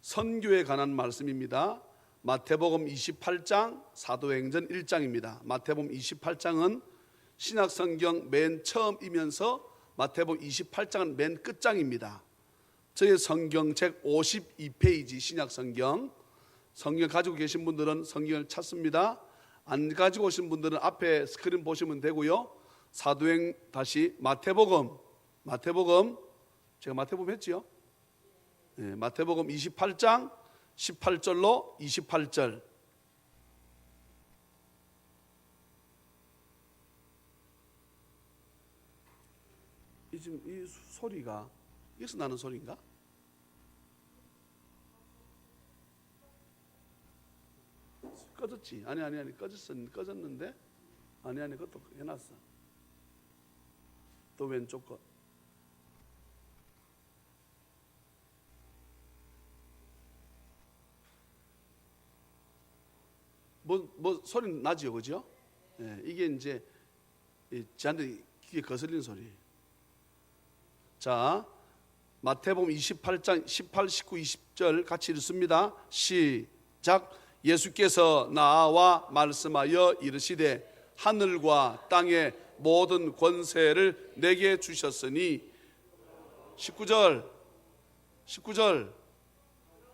선교에 관한 말씀입니다. 마태복음 28장, 사도행전 1장입니다. 마태복음 28장은 신약성경 맨 처음이면서 마태복음 28장은 맨 끝장입니다. 저의 성경책 52페이지 신약성경, 성경 가지고 계신 분들은 성경을 찾습니다. 안 가지고 오신 분들은 앞에 스크린 보시면 되고요. 사도행 다시 마태복음 제가 마태복음 했지요? 네, 마태복음 28장 18절로 28절. 지금 이 소리가 여기서 나는 소리인가? 꺼졌지? 아니 꺼졌는데 아니 그것도 해놨어. 또 왼쪽 거. 뭐 소리 나지요, 그죠? 예, 이게 이제 저한테 귀에 거슬리는 소리. 자, 마태복음 28장 18, 19, 20절 같이 읽습니다. 시작. 예수께서 나와 말씀하여 이르시되 하늘과 땅의 모든 권세를 내게 주셨으니 19절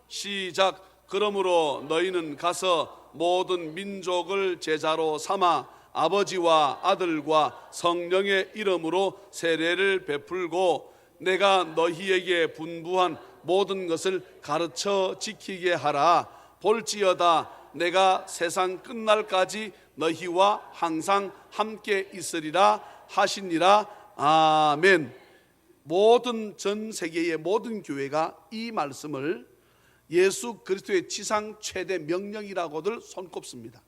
시작. 그러므로 너희는 가서 모든 민족을 제자로 삼아 아버지와 아들과 성령의 이름으로 세례를 베풀고 내가 너희에게 분부한 모든 것을 가르쳐 지키게 하라. 볼지어다 내가 세상 끝날까지 너희와 항상 함께 있으리라 하시니라. 아멘. 모든 전 세계의 모든 교회가 이 말씀을 예수 그리스도의 지상 최대 명령이라고들 손꼽습니다.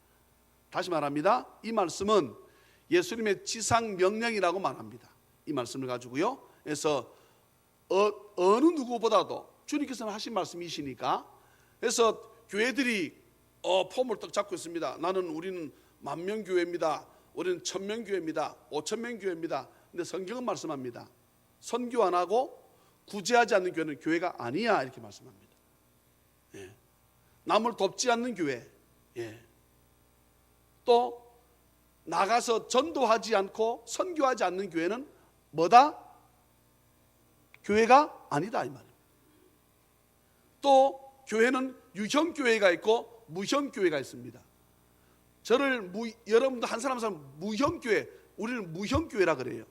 다시 말합니다. 이 말씀은 예수님의 지상 명령이라고 말합니다. 이 말씀을 가지고요. 그래서 어느 누구보다도 주님께서는 하신 말씀이시니까, 그래서 교회들이 폼을 떡 잡고 있습니다. 우리는 10,000명 교회입니다. 우리는 1,000명 교회입니다. 5,000명 교회입니다. 근데 성경은 말씀합니다. 선교 안 하고 구제하지 않는 교회는 교회가 아니야, 이렇게 말씀합니다. 예. 남을 돕지 않는 교회, 예. 또 나가서 전도하지 않고 선교하지 않는 교회는 뭐다? 교회가 아니다, 이 말입니다. 또 교회는 유형 교회가 있고 무형 교회가 있습니다. 여러분도 한 사람 무형 교회, 우리는 무형 교회라 그래요.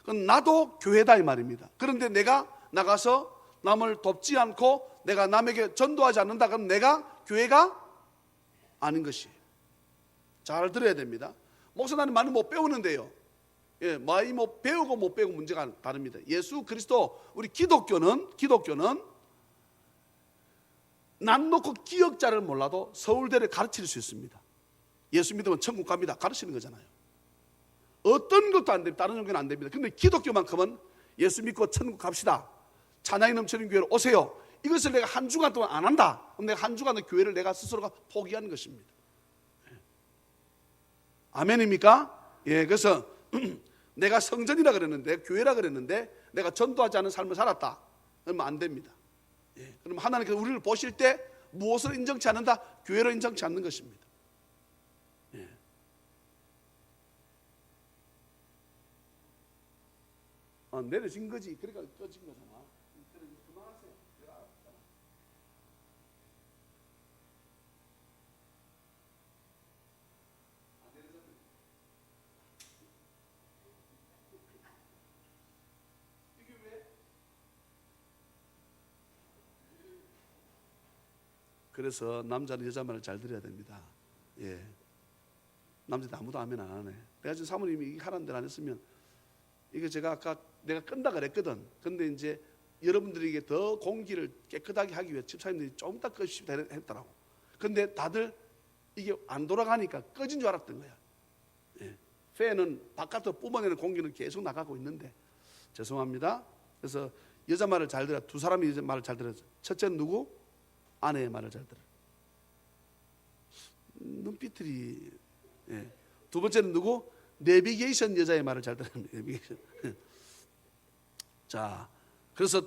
그건 나도 교회다 이 말입니다. 그런데 내가 나가서 남을 돕지 않고 내가 남에게 전도하지 않는다, 그럼 내가 교회가 아닌 것이에요. 잘 들어야 됩니다. 목사님 많이 못 배우는데요. 예, 많이 못 배우고 못 배우고 문제가 다릅니다. 예수 그리스도, 우리 기독교는 남 놓고 기억자를 몰라도 서울대를 가르칠 수 있습니다. 예수 믿으면 천국 갑니다, 가르치는 거잖아요. 어떤 것도 안 됩니다. 다른 종교는 안 됩니다. 근데 기독교만큼은 예수 믿고 천국 갑시다, 찬양이 넘치는 교회로 오세요, 이것을 내가 한 주간 동안 안 한다, 그럼 내가 한 주간의 교회를 내가 스스로가 포기하는 것입니다. 아멘입니까? 예, 그래서 내가 성전이라 그랬는데, 교회라 그랬는데 내가 전도하지 않은 삶을 살았다, 그러면 안 됩니다. 예, 그럼 하나님께서 우리를 보실 때 무엇을 인정치 않는다? 교회로 인정치 않는 것입니다. 예. 내려진 거지, 그러니까 꺼진 거잖아. 그만하세요. 그래서 남자는 여자 말을 잘 들어야 됩니다. 예. 남자도 아무도 아멘 안 하네. 내가 지금 사모님이 하라는 대로 안 했으면, 이거 제가 아까 내가 끈다 그랬거든. 근데 이제 여러분들에게 더 공기를 깨끗하게 하기 위해 집사님들이 좀 더 꺼주십시오 했더라고. 근데 다들 이게 안 돌아가니까 꺼진 줄 알았던 거야. 예. 팬은 바깥으로 뿜어내는 공기는 계속 나가고 있는데, 죄송합니다. 그래서 여자 말을 잘 들어. 두 사람이 여자 말을 잘 들어서, 첫째는 누구? 아내의 말을 잘 들어. 눈빛들이. 예. 두 번째는 누구? 내비게이션 여자의 말을 잘 들었습니다. 내비게이션. 자, 그래서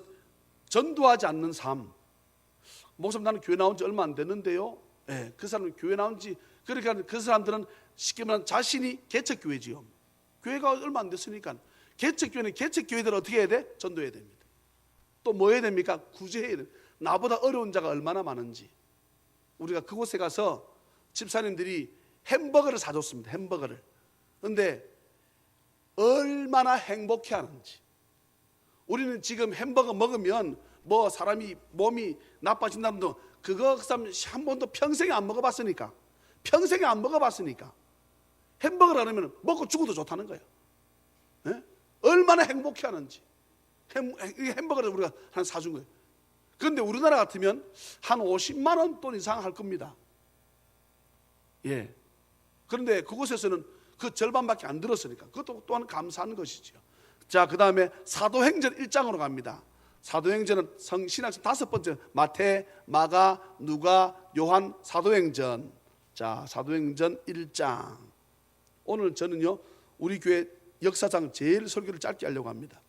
전도하지 않는 삶, 목사님 나는 교회 나온 지 얼마 안 됐는데요. 예, 그 사람은 교회 나온 지, 그러니까 그 사람들은 쉽게 말하면 자신이 개척교회지요. 교회가 얼마 안 됐으니까 개척교회는 개척교회들 어떻게 해야 돼? 전도해야 됩니다. 또 뭐 해야 됩니까? 구제해야 됩니다. 나보다 어려운 자가 얼마나 많은지. 우리가 그곳에 가서 집사님들이 햄버거를 사줬습니다. 햄버거를. 그런데 얼마나 행복해하는지. 우리는 지금 햄버거 먹으면 뭐 사람이 몸이 나빠진다는 둥, 그거 한 번도 평생에 안 먹어봤으니까, 평생에 안 먹어봤으니까 햄버거를 하면 먹고 죽어도 좋다는 거예요. 예? 얼마나 행복해하는지. 햄버거를 우리가 하나 사준 거예요. 그런데 우리나라 같으면 한 50만 원 돈 이상 할 겁니다. 예. 그런데 그곳에서는 그 절반밖에 안 들었으니까 그것도 또한 감사한 것이죠. 자, 그 다음에 사도행전 1장으로 갑니다. 사도행전은 신학성 5번째, 마태, 마가, 누가, 요한, 사도행전. 자, 사도행전 1장. 오늘 저는요 우리 교회 역사상 제일 설교를 짧게 하려고 합니다.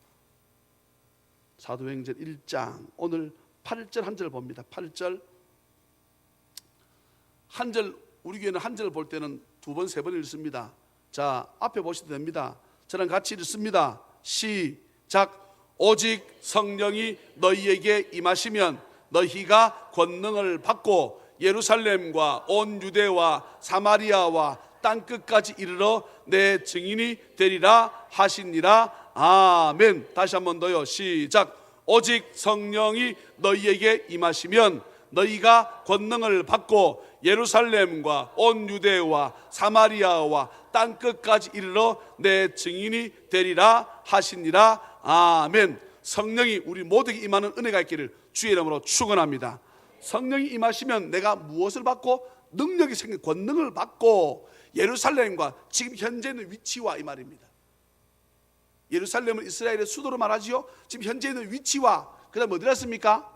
사도행전 1장 오늘 8절 한 절 봅니다. 8절 한 절, 우리 교회는 한 절 볼 때는 2번, 3번 읽습니다. 자, 앞에 보셔도 됩니다. 저랑 같이 읽습니다. 시작. 오직 성령이 너희에게 임하시면 너희가 권능을 받고 예루살렘과 온 유대와 사마리아와 땅끝까지 이르러 내 증인이 되리라 하시니라. 아멘. 다시 한번 더요. 시작. 오직 성령이 너희에게 임하시면 너희가 권능을 받고 예루살렘과 온 유대와 사마리아와 땅끝까지 이르러 내 증인이 되리라 하시니라. 아멘. 성령이 우리 모두에게 임하는 은혜가 있기를 주의 이름으로 축원합니다. 성령이 임하시면 내가 무엇을 받고? 능력이 생긴 권능을 받고 예루살렘과 지금 현재 있는 위치와 이 말입니다. 예루살렘은 이스라엘의 수도로 말하지요. 지금 현재 있는 위치와 그 다음 어디라 씁니까?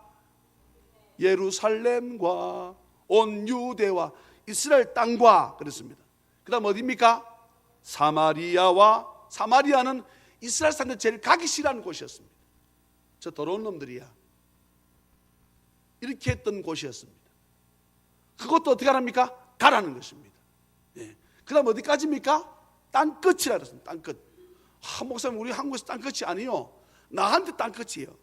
예루살렘과 온 유대와 이스라엘 땅과 그랬습니다. 그 다음 어디입니까? 사마리아와, 사마리아는 이스라엘 사람들 제일 가기 싫어하는 곳이었습니다. 저 더러운 놈들이야, 이렇게 했던 곳이었습니다. 그것도 어떻게 하랍니까? 가라는 것입니다. 예. 그 다음 어디까지입니까? 땅끝이라 그랬습니다. 땅끝. 목사님 우리 한국에서 땅끝이 아니요, 나한테 땅끝이에요.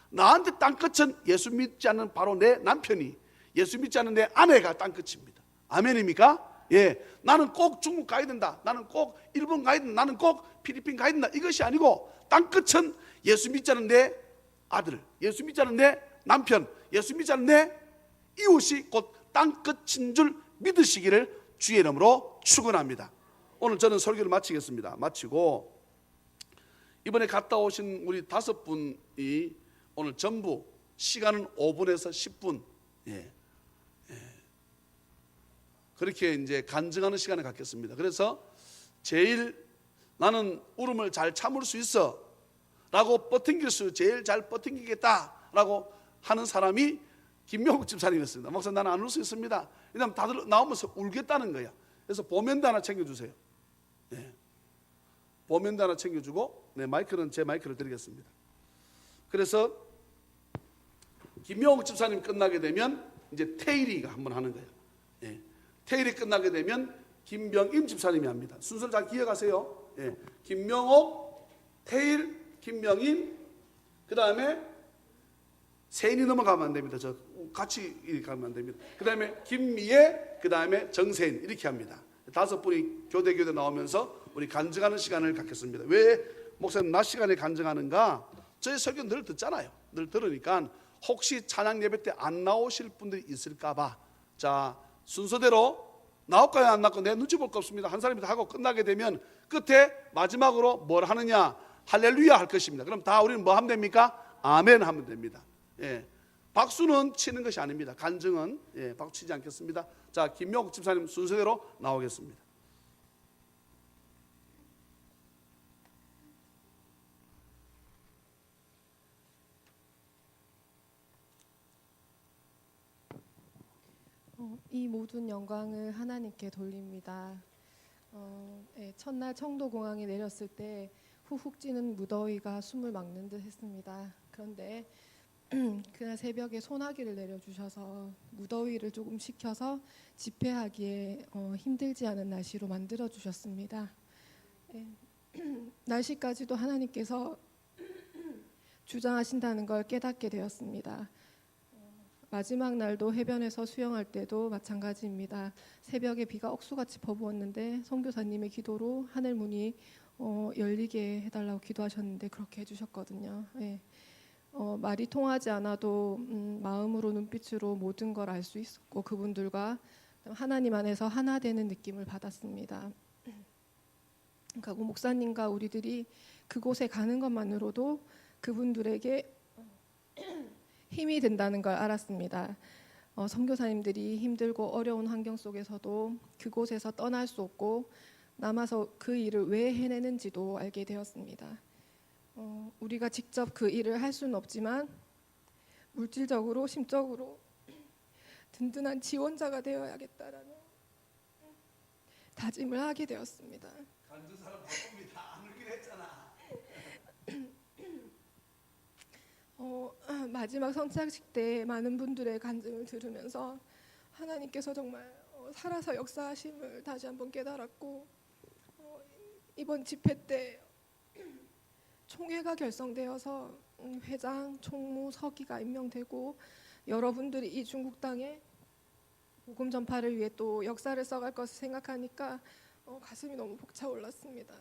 나한테 땅끝은 예수 믿지 않는 바로 내 남편이, 예수 믿지 않는 내 아내가 땅끝입니다. 아멘입니까? 예. 나는 꼭 중국 가야 된다, 나는 꼭 일본 가야 된다, 나는 꼭 필리핀 가야 된다, 이것이 아니고 땅끝은 예수 믿지 않는 내 아들, 예수 믿지 않는 내 남편, 예수 믿지 않는 내 이웃이 곧 땅끝인 줄 믿으시기를 주의 이름으로 축원합니다. 오늘 저는 설교를 마치겠습니다. 마치고 이번에 갔다 오신 우리 5분이 오늘 전부 시간은 5분에서 10분, 그렇게 이제 간증하는 시간을 갖겠습니다. 그래서 제일 나는 울음을 잘 참을 수 있어 라고 버팅길 수, 제일 잘 버팅기겠다 라고 하는 사람이 김명욱 집사님이었습니다. 목사님 나는 안 울 수 있습니다. 왜냐하면 다들 나오면서 울겠다는 거야. 그래서 보면도 하나 챙겨주세요. 보면도 하나 챙겨주고, 마이크는 제 마이크를 드리겠습니다. 그래서 김명욱 집사님 끝나게 되면 이제 태일이가 한번 하는 거예요. 태일이 끝나게 되면 김병임 집사님이 합니다. 순서를 잘 기억하세요. 김명옥, 태일, 김명임, 그 다음에 세인이 넘어가면 안 됩니다. 저 같이 가면 안 됩니다. 그 다음에 김미애, 그 다음에 정세인, 이렇게 합니다. 5분이 교대 나오면서 우리 간증하는 시간을 갖겠습니다. 왜 목사님 낮 시간에 간증하는가? 저희 설교 늘 듣잖아요. 늘 들으니까 혹시 찬양 예배 때 안 나오실 분들이 있을까봐, 자 순서대로 나올까요 안 나올까요? 내 눈치 볼 거 없습니다. 한 사람이 다 하고 끝나게 되면 끝에 마지막으로 뭘 하느냐? 할렐루야 할 것입니다. 그럼 다 우리는 뭐 하면 됩니까? 아멘 하면 됩니다. 박수는 치는 것이 아닙니다. 간증은 박수 치지 않겠습니다. 자, 김명욱 집사님 순서대로 나오겠습니다. 이 모든 영광을 하나님께 돌립니다. 첫날 청도공항에 내렸을 때 후훅 찌는 무더위가 숨을 막는 듯 했습니다. 그런데 그날 새벽에 소나기를 내려주셔서 무더위를 조금 식혀서 집회하기에 힘들지 않은 날씨로 만들어 주셨습니다. 예, 날씨까지도 하나님께서 주장하신다는 걸 깨닫게 되었습니다. 마지막 날도 해변에서 수영할 때도 마찬가지입니다. 새벽에 비가 억수같이 퍼부었는데 선교사님의 기도로 하늘 문이 열리게 해달라고 기도하셨는데 그렇게 해주셨거든요. 예. 말이 통하지 않아도 마음으로 눈빛으로 모든 걸 알 수 있었고 그분들과 하나님 안에서 하나 되는 느낌을 받았습니다. 그러니까 목사님과 우리들이 그곳에 가는 것만으로도 그분들에게 힘이 된다는 걸 알았습니다. 선교사님들이 힘들고 어려운 환경 속에서도 그곳에서 떠날 수 없고 남아서 그 일을 왜 해내는지도 알게 되었습니다. 우리가 직접 그 일을 할 수는 없지만 물질적으로 심적으로 든든한 지원자가 되어야겠다라는 다짐을 하게 되었습니다. 간주 사람 바쁩니다. 안 울기로 했잖아. 마지막 선착식 때 많은 분들의 간증을 들으면서 하나님께서 정말 살아서 역사하심을 다시 한번 깨달았고 이번 집회 때 총회가 결성되어서 회장, 총무, 서기가 임명되고 여러분들이 이 중국 땅에 복음 전파를 위해 또 역사를 써갈 것을 생각하니까 가슴이 너무 벅차올랐습니다.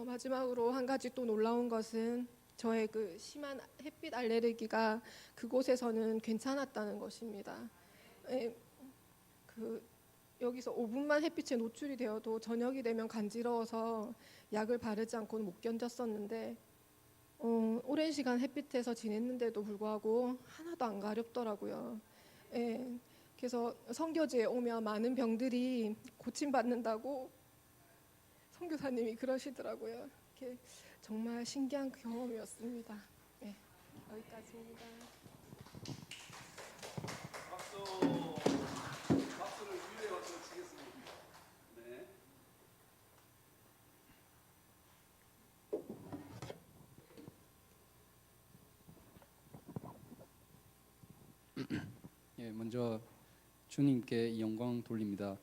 마지막으로 한 가지 또 놀라운 것은 저의 그 심한 햇빛 알레르기가 그곳에서는 괜찮았다는 것입니다. 예, 여기서 5분만 햇빛에 노출이 되어도 저녁이 되면 간지러워서 약을 바르지 않고는 못 견뎠었는데 오랜 시간 햇빛에서 지냈는데도 불구하고 하나도 안 가렵더라고요. 예, 그래서 선교지에 오면 많은 병들이 고침받는다고 선교사님이 그러시더라고요. 정말 신기한 경험이었습니다. 네, 여기까지입니다. 박수를 위로의 박수를 치겠습니다. 네. 예, 먼저 주님께 이 영광 돌립니다.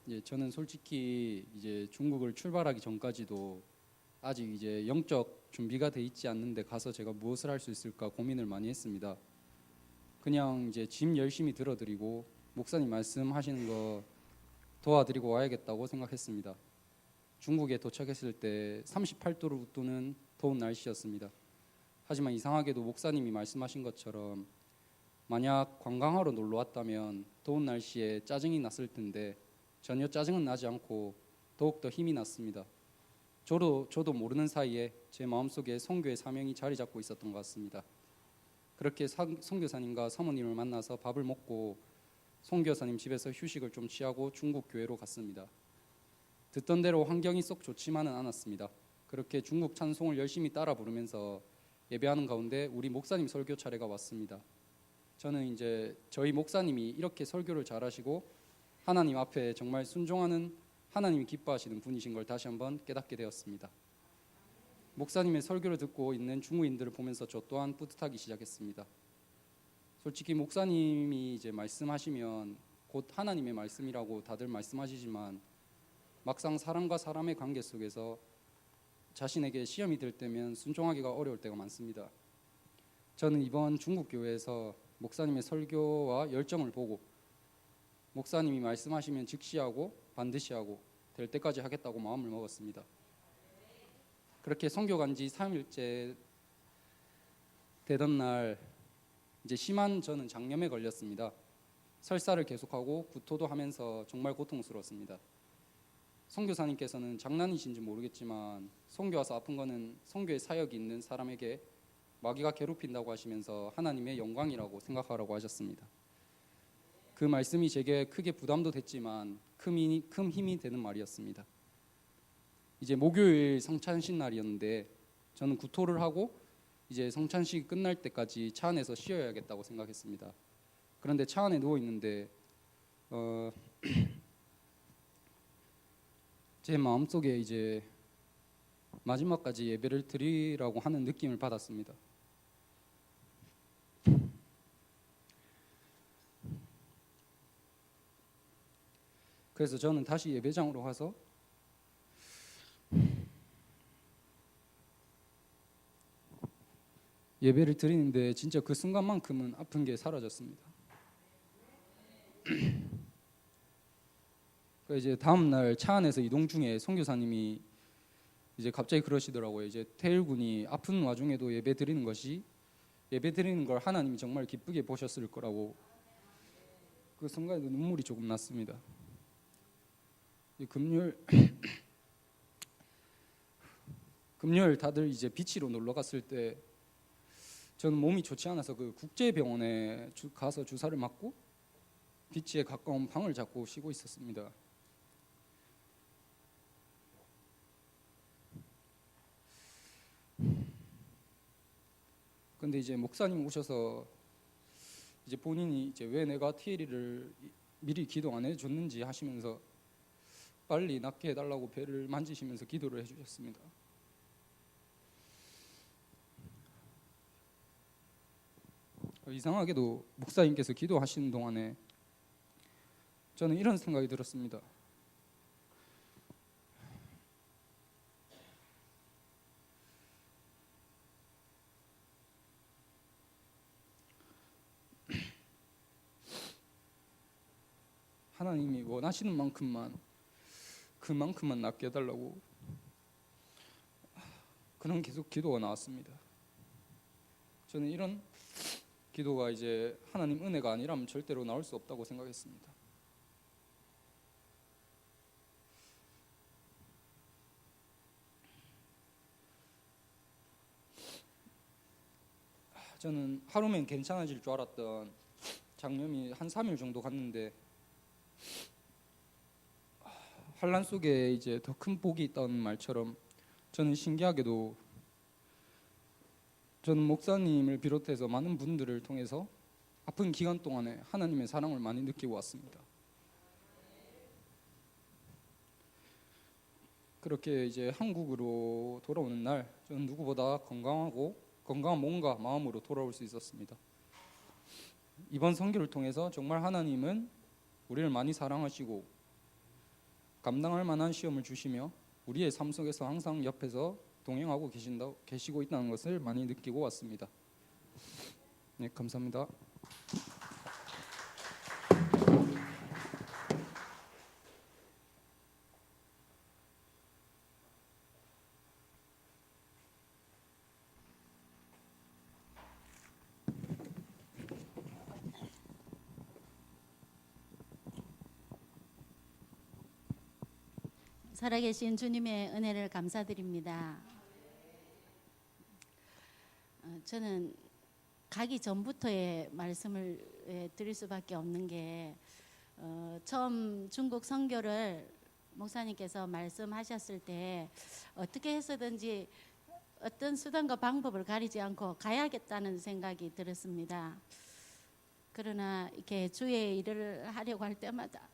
예, 저는 솔직히 이제 중국을 출발하기 전까지도 아직 이제 영적 준비가 돼 있지 않는데 가서 제가 무엇을 할 수 있을까 고민을 많이 했습니다. 그냥 이제 짐 열심히 들어드리고 목사님 말씀하시는 거 도와드리고 와야겠다고 생각했습니다. 중국에 도착했을 때 38도를 웃도는 더운 날씨였습니다. 하지만 이상하게도 목사님이 말씀하신 것처럼 만약 관광하러 놀러 왔다면 더운 날씨에 짜증이 났을 텐데 전혀 짜증은 나지 않고 더욱더 힘이 났습니다. 저도 모르는 사이에 제 마음속에 선교의 사명이 자리 잡고 있었던 것 같습니다. 그렇게 선교사님과 사모님을 만나서 밥을 먹고 선교사님 집에서 휴식을 좀 취하고 중국 교회로 갔습니다. 듣던 대로 환경이 썩 좋지만은 않았습니다. 그렇게 중국 찬송을 열심히 따라 부르면서 예배하는 가운데 우리 목사님 설교 차례가 왔습니다. 저는 이제 저희 목사님이 이렇게 설교를 잘하시고 하나님 앞에 정말 순종하는 하나님이 기뻐하시는 분이신 걸 다시 한번 깨닫게 되었습니다. 목사님의 설교를 듣고 있는 중국인들을 보면서 저 또한 뿌듯하기 시작했습니다. 솔직히 목사님이 이제 말씀하시면 곧 하나님의 말씀이라고 다들 말씀하시지만 막상 사람과 사람의 관계 속에서 자신에게 시험이 될 때면 순종하기가 어려울 때가 많습니다. 저는 이번 중국 교회에서 목사님의 설교와 열정을 보고 목사님이 말씀하시면 즉시 하고 반드시 하고 될 때까지 하겠다고 마음을 먹었습니다. 그렇게 선교 간 지 3일째 되던 날 이제 심한 저는 장염에 걸렸습니다. 설사를 계속하고 구토도 하면서 정말 고통스러웠습니다. 선교사님께서는 장난이신지 모르겠지만 선교 와서 아픈 거는 선교의 사역이 있는 사람에게 마귀가 괴롭힌다고 하시면서 하나님의 영광이라고 생각하라고 하셨습니다. 그 말씀이 제게 크게 부담도 됐지만 큰 힘이 되는 말이었습니다. 이제 목요일 성찬식 날이었는데 저는 구토를 하고 이제 성찬식이 끝날 때까지 차 안에서 쉬어야겠다고 생각했습니다. 그런데 차 안에 누워 있는데 제 마음속에 이제 마지막까지 예배를 드리라고 하는 느낌을 받았습니다. 그래서 저는 다시 예배장으로 가서 예배를 드리는데 진짜 그 순간만큼은 아픈 게 사라졌습니다. 이제 다음 날 차 안에서 이동 중에 선교사님이 이제 갑자기 그러시더라고요. 이제 태일군이 아픈 와중에도 예배 드리는 걸 하나님이 정말 기쁘게 보셨을 거라고. 그 순간에도 눈물이 조금 났습니다. 금요일 다들 이제 비치로 놀러 갔을 때 저는 몸이 좋지 않아서 그 국제병원에 가서 주사를 맞고 비치에 가까운 방을 잡고 쉬고 있었습니다. 근데 이제 목사님 오셔서 이제 본인이 이제 왜 내가 TLE를 미리 기도 안 해줬는지 하시면서 빨리 낫게 해달라고 배를 만지시면서 기도를 해주셨습니다. 이상하게도 목사님께서 기도하시는 동안에 저는 이런 생각이 들었습니다. 하나님이 원하시는 만큼만 그만큼만 낫게 해달라고 그런 계속 기도가 나왔습니다. 저는 이런 기도가 이제 하나님 은혜가 아니라면 절대로 나올 수 없다고 생각했습니다. 저는 하루면 괜찮아질 줄 알았던 장염이 한 3일 정도 갔는데 환란 속에 이제 더 큰 복이 있다는 말처럼 저는 신기하게도 저는 목사님을 비롯해서 많은 분들을 통해서 아픈 기간 동안에 하나님의 사랑을 많이 느끼고 왔습니다. 그렇게 이제 한국으로 돌아오는 날 저는 누구보다 건강한 몸과 마음으로 돌아올 수 있었습니다. 이번 선교를 통해서 정말 하나님은 우리를 많이 사랑하시고 감당할 만한 시험을 주시며 우리의 삶 속에서 항상 옆에서 동행하고 계시고 있다는 것을 많이 느끼고 왔습니다. 네, 감사합니다. 살아계신 주님의 은혜를 감사드립니다. 저는 가기 전부터의 말씀을 드릴 수밖에 없는 게 처음 중국 선교를 목사님께서 말씀하셨을 때 어떻게 해서든지 어떤 수단과 방법을 가리지 않고 가야겠다는 생각이 들었습니다. 그러나 이렇게 주의 일을 하려고 할 때마다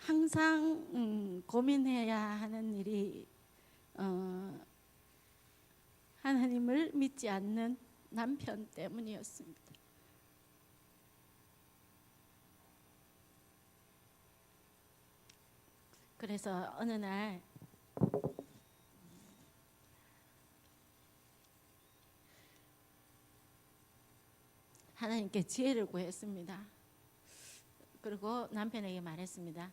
항상 고민해야 하는 일이 하나님을 믿지 않는 남편 때문이었습니다. 그래서 어느 날 하나님께 지혜를 구했습니다. 그리고 남편에게 말했습니다.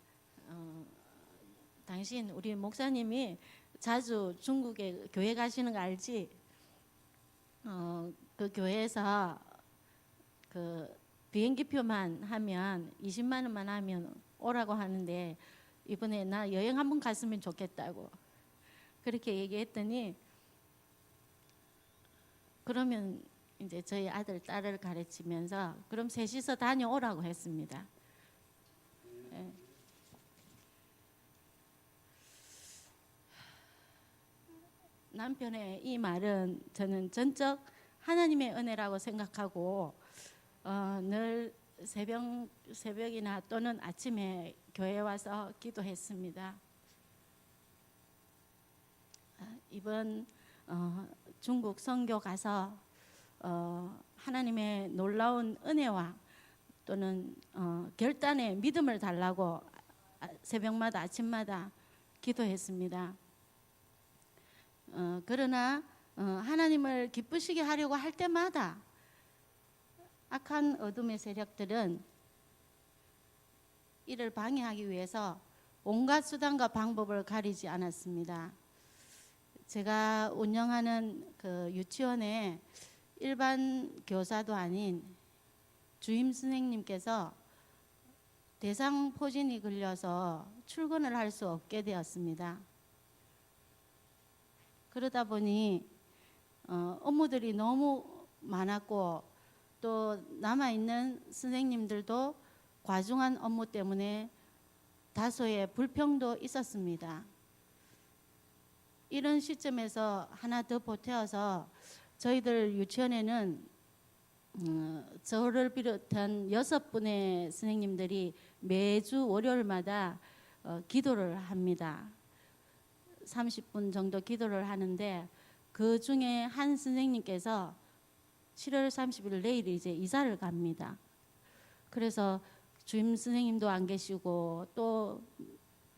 당신 우리 목사님이 자주 중국에 교회 가시는 거 알지? 그 교회에서 그 비행기표만 하면 20만 원만 하면 오라고 하는데 이번에 나 여행 한번 갔으면 좋겠다고 그렇게 얘기했더니 그러면 이제 저희 아들 딸을 가르치면서 그럼 셋이서 다녀오라고 했습니다. 네. 남편의 이 말은 저는 전적 하나님의 은혜라고 생각하고 늘 새벽이나 또는 아침에 교회에 와서 기도했습니다. 이번 중국 선교 가서 하나님의 놀라운 은혜와 또는 결단의 믿음을 달라고 새벽마다 아침마다 기도했습니다. 그러나 하나님을 기쁘시게 하려고 할 때마다 악한 어둠의 세력들은 이를 방해하기 위해서 온갖 수단과 방법을 가리지 않았습니다. 제가 운영하는 그 유치원에 일반 교사도 아닌 주임 선생님께서 대상포진이 걸려서 출근을 할 수 없게 되었습니다. 그러다 보니 업무들이 너무 많았고 또 남아있는 선생님들도 과중한 업무 때문에 다소의 불평도 있었습니다. 이런 시점에서 하나 더 보태어서 저희들 유치원에는 저를 비롯한 6분의 선생님들이 매주 월요일마다 기도를 합니다. 30분 정도 기도를 하는데 그 중에 한 선생님께서 7월 30일 내일 이제 이사를 갑니다. 그래서 주임 선생님도 안 계시고 또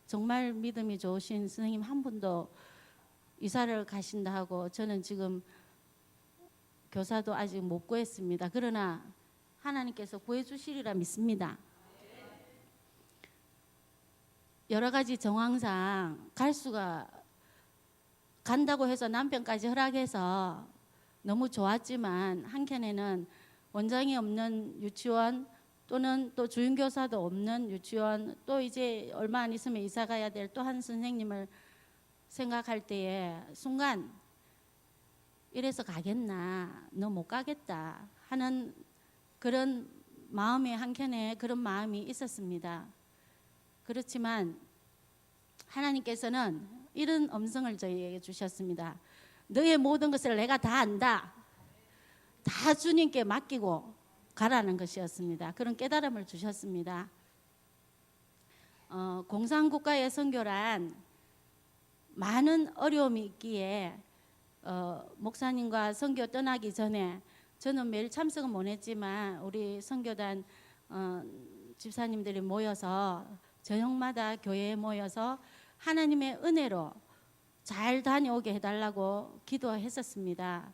정말 믿음이 좋으신 선생님 한 분도 이사를 가신다 하고 저는 지금 교사도 아직 못 구했습니다. 그러나 하나님께서 구해주시리라 믿습니다. 여러 가지 정황상 갈 수가 간다고 해서 남편까지 허락해서 너무 좋았지만 한켠에는 원장이 없는 유치원 또는 또 주임교사도 없는 유치원 또 이제 얼마 안 있으면 이사 가야 될 또 한 선생님을 생각할 때에 순간 이래서 가겠나 너 못 가겠다 하는 그런 마음에 한켠에 그런 마음이 있었습니다. 그렇지만 하나님께서는 이런 음성을 저희에게 주셨습니다. 너의 모든 것을 내가 다 안다. 다 주님께 맡기고 가라는 것이었습니다. 그런 깨달음을 주셨습니다. 공산국가의 선교란 많은 어려움이 있기에 목사님과 선교 떠나기 전에 저는 매일 참석은 못 했지만 우리 선교단 집사님들이 모여서 저녁마다 교회에 모여서 하나님의 은혜로 잘 다녀오게 해달라고 기도했었습니다.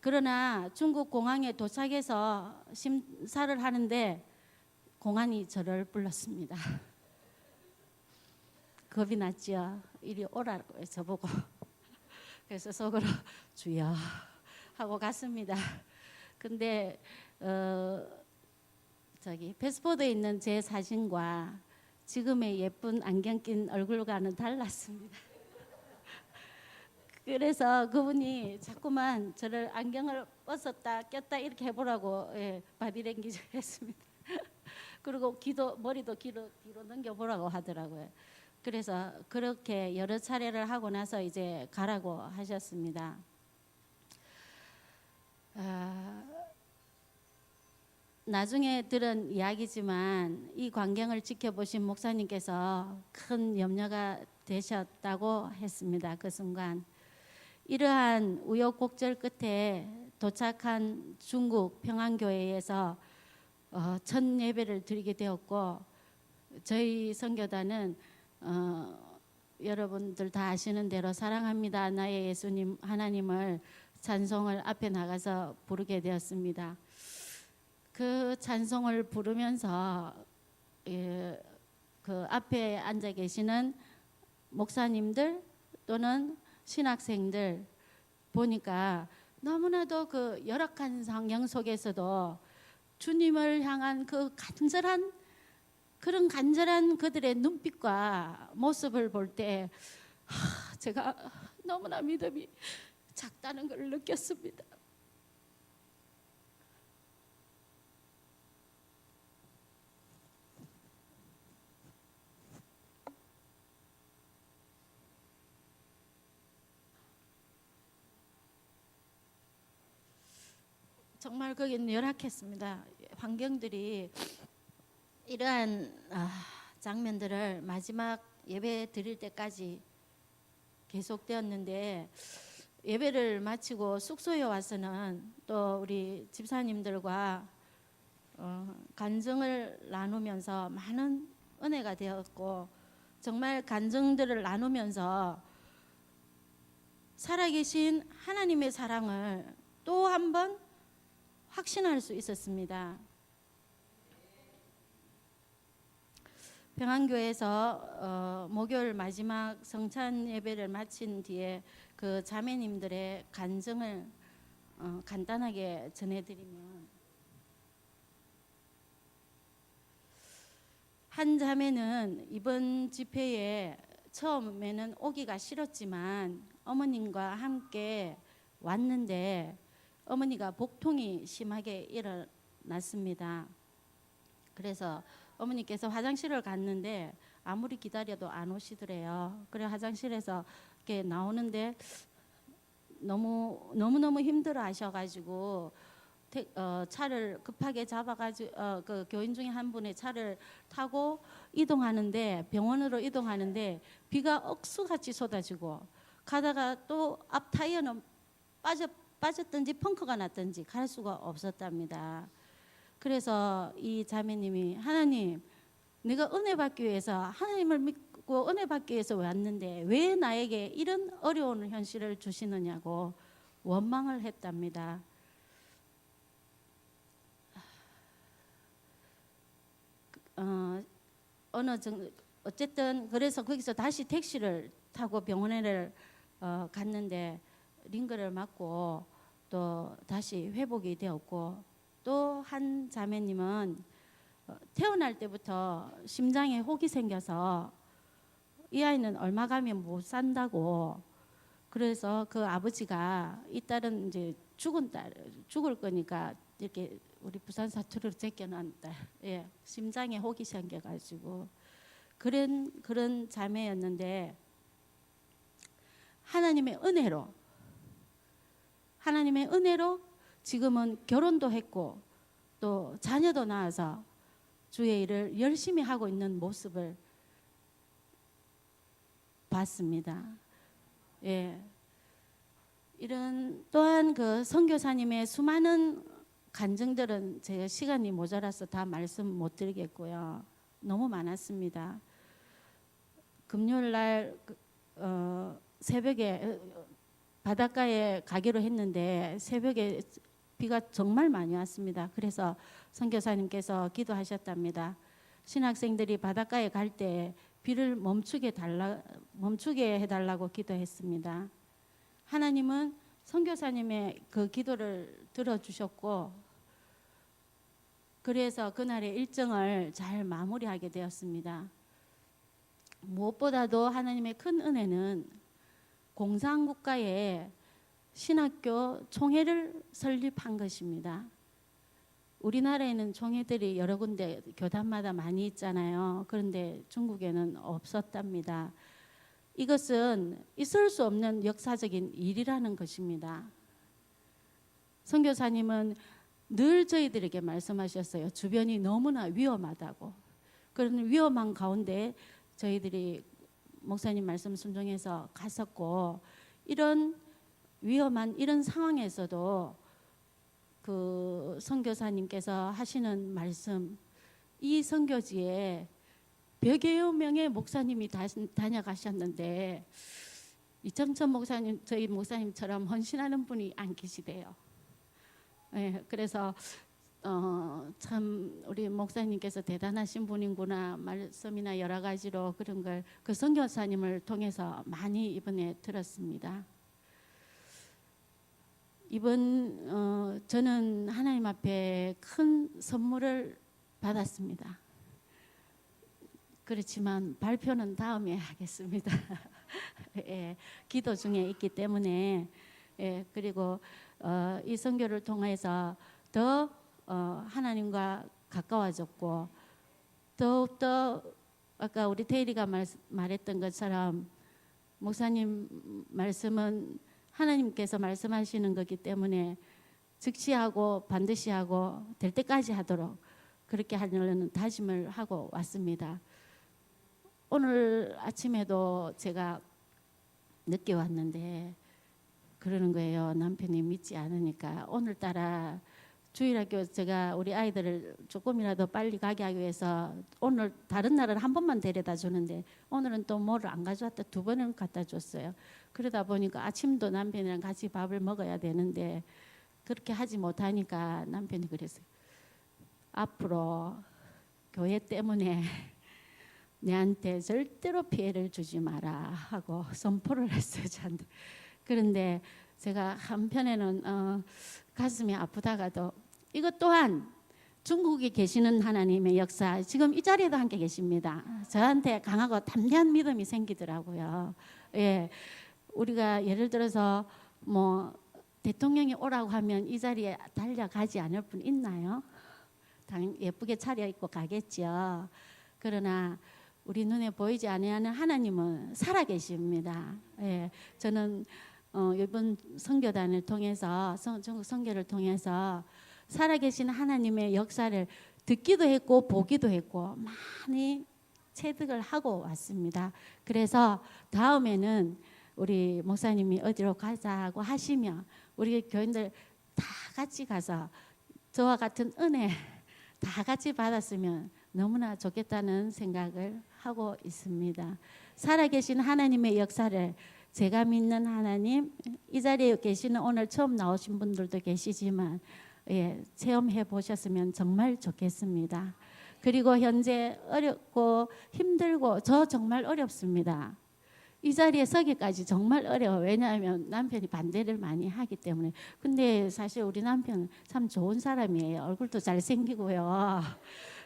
그러나 중국 공항에 도착해서 심사를 하는데 공안이 저를 불렀습니다. 겁이 났죠. 이리 오라고 저보고. 그래서 속으로 주여 하고 갔습니다. 근데 패스포드에 있는 제 사진과 지금의 예쁜 안경 낀 얼굴과는 달랐습니다. 그래서 그분이 자꾸만 저를 안경을 벗었다 꼈다 이렇게 해보라고 바디랭귀지를 했습니다. 그리고 머리도 뒤로 넘겨보라고 하더라고요. 그래서 그렇게 여러 차례를 하고 나서 이제 가라고 하셨습니다. 나중에 들은 이야기지만 이 광경을 지켜보신 목사님께서 큰 염려가 되셨다고 했습니다. 그 순간 이러한 우여곡절 끝에 도착한 중국 평안교회에서 첫 예배를 드리게 되었고 저희 선교단은 여러분들 다 아시는 대로 사랑합니다 나의 예수님 하나님을 찬송을 앞에 나가서 부르게 되었습니다. 그 찬송을 부르면서 그 앞에 앉아 계시는 목사님들 또는 신학생들 보니까 너무나도 그 열악한 상황 속에서도 주님을 향한 그 간절한 그들의 눈빛과 모습을 볼 때 제가 너무나 믿음이 작다는 걸 느꼈습니다. 정말 거기는 열악했습니다. 환경들이 이러한 장면들을 마지막 예배 드릴 때까지 계속되었는데, 예배를 마치고 숙소에 와서는 또 우리 집사님들과 간증을 나누면서 많은 은혜가 되었고, 정말 간증들을 나누면서 살아계신 하나님의 사랑을 또 한 번 확신할 수 있었습니다. 평안교회에서 목요일 마지막 성찬 예배를 마친 뒤에 그 자매님들의 간증을 간단하게 전해드리면, 한 자매는 이번 집회에 처음에는 오기가 싫었지만 어머님과 함께 왔는데 어머니가 복통이 심하게 일어났습니다. 그래서 어머니께서 화장실을 갔는데 아무리 기다려도 안 오시더래요. 그래 화장실에서 이렇게 나오는데 너무 힘들어 하셔가지고 차를 급하게 잡아가지고 그 교인 중에 한 분의 차를 타고 이동하는데, 병원으로 이동하는데 비가 억수같이 쏟아지고 가다가 또 앞 타이어는 빠졌든지 펑크가 났든지 갈 수가 없었답니다. 그래서 이 자매님이, 하나님, 내가 은혜 받기 위해서, 하나님을 믿고 은혜 받기 위해서 왔는데 왜 나에게 이런 어려운 현실을 주시느냐고 원망을 했답니다. 어쨌든 그래서 거기서 다시 택시를 타고 병원에를 갔는데 링거를 맞고 또 다시 회복이 되었고, 또 한 자매님은 태어날 때부터 심장에 혹이 생겨서 이 아이는 얼마 가면 못 산다고, 그래서 그 아버지가 이 딸은 이제 죽을 거니까 이렇게 우리 부산 사투리로 제껴놓은 딸, 예, 심장에 혹이 생겨가지고 그런 자매였는데, 하나님의 은혜로 지금은 결혼도 했고 또 자녀도 낳아서 주의 일을 열심히 하고 있는 모습을 봤습니다. 예. 이런 또한 그 선교사님의 수많은 간증들은 제가 시간이 모자라서 다 말씀 못 드리겠고요. 너무 많았습니다. 금요일 날 새벽에 바닷가에 가기로 했는데 새벽에 비가 정말 많이 왔습니다. 그래서 선교사님께서 기도하셨답니다. 신학생들이 바닷가에 갈 때 비를 멈추게 해달라고 기도했습니다. 하나님은 선교사님의 그 기도를 들어주셨고, 그래서 그날의 일정을 잘 마무리하게 되었습니다. 무엇보다도 하나님의 큰 은혜는 공산국가에 신학교 총회를 설립한 것입니다. 우리나라에는 총회들이 여러 군데 교단마다 많이 있잖아요. 그런데 중국에는 없었답니다. 이것은 있을 수 없는 역사적인 일이라는 것입니다. 선교사님은 늘 저희들에게 말씀하셨어요. 주변이 너무나 위험하다고. 그런 위험한 가운데 저희들이 목사님 말씀 순종해서 갔었고, 이런 위험한 이런 상황에서도 그 선교사님께서 하시는 말씀, 이 선교지에 100여 명의 목사님이 다녀가셨는데 이정천 목사님, 저희 목사님처럼 헌신하는 분이 안 계시대요. 네, 그래서 참 우리 목사님께서 대단하신 분이구나, 말씀이나 여러 가지로 그런 걸 그 선교사님을 통해서 많이 이번에 들었습니다. 이번 저는 하나님 앞에 큰 선물을 받았습니다. 그렇지만 발표는 다음에 하겠습니다. 예, 기도 중에 있기 때문에. 예, 그리고 이 선교를 통해서 더 하나님과 가까워졌고, 더욱더 아까 우리 테일이가 말했던 것처럼 목사님 말씀은 하나님께서 말씀하시는 거기 때문에 즉시 하고 반드시 하고 될 때까지 하도록 그렇게 하려는 다짐을 하고 왔습니다. 오늘 아침에도 제가 늦게 왔는데 그러는 거예요. 남편이 믿지 않으니까. 오늘따라 주일학교 제가 우리 아이들을 조금이라도 빨리 가게 하기 위해서 오늘 다른 날은 한 번만 데려다 주는데 오늘은 또 뭐를 안 가져왔다 2번을 갖다 줬어요. 그러다 보니까 아침도 남편이랑 같이 밥을 먹어야 되는데 그렇게 하지 못하니까 남편이 그랬어요. 앞으로 교회 때문에 내한테 절대로 피해를 주지 마라 하고 선포를 했어요. 저한테. 그런데 제가 한편에는 가슴이 아프다가도 이것 또한 중국에 계시는 하나님의 역사, 지금 이 자리에도 함께 계십니다. 저한테 강하고 담대한 믿음이 생기더라고요. 예, 우리가 예를 들어서 뭐 대통령이 오라고 하면 이 자리에 달려가지 않을 분 있나요? 당연히 예쁘게 차려입고 가겠죠. 그러나 우리 눈에 보이지 아니하는 하나님은 살아계십니다. 예, 저는 이번 선교단을 통해서 전국 선교를 통해서 살아계신 하나님의 역사를 듣기도 했고 보기도 했고 많이 체득을 하고 왔습니다. 그래서 다음에는 우리 목사님이 어디로 가자고 하시면 우리 교인들 다 같이 가서 저와 같은 은혜 다 같이 받았으면 너무나 좋겠다는 생각을 하고 있습니다. 살아계신 하나님의 역사를 제가 믿는 하나님, 이 자리에 계시는 오늘 처음 나오신 분들도 계시지만 체험해 보셨으면 정말 좋겠습니다. 그리고 현재 어렵고 힘들고 저 정말 어렵습니다. 이 자리에 서기까지 정말 어려워. 왜냐하면 남편이 반대를 많이 하기 때문에. 근데 사실 우리 남편은 참 좋은 사람이에요. 얼굴도 잘생기고요.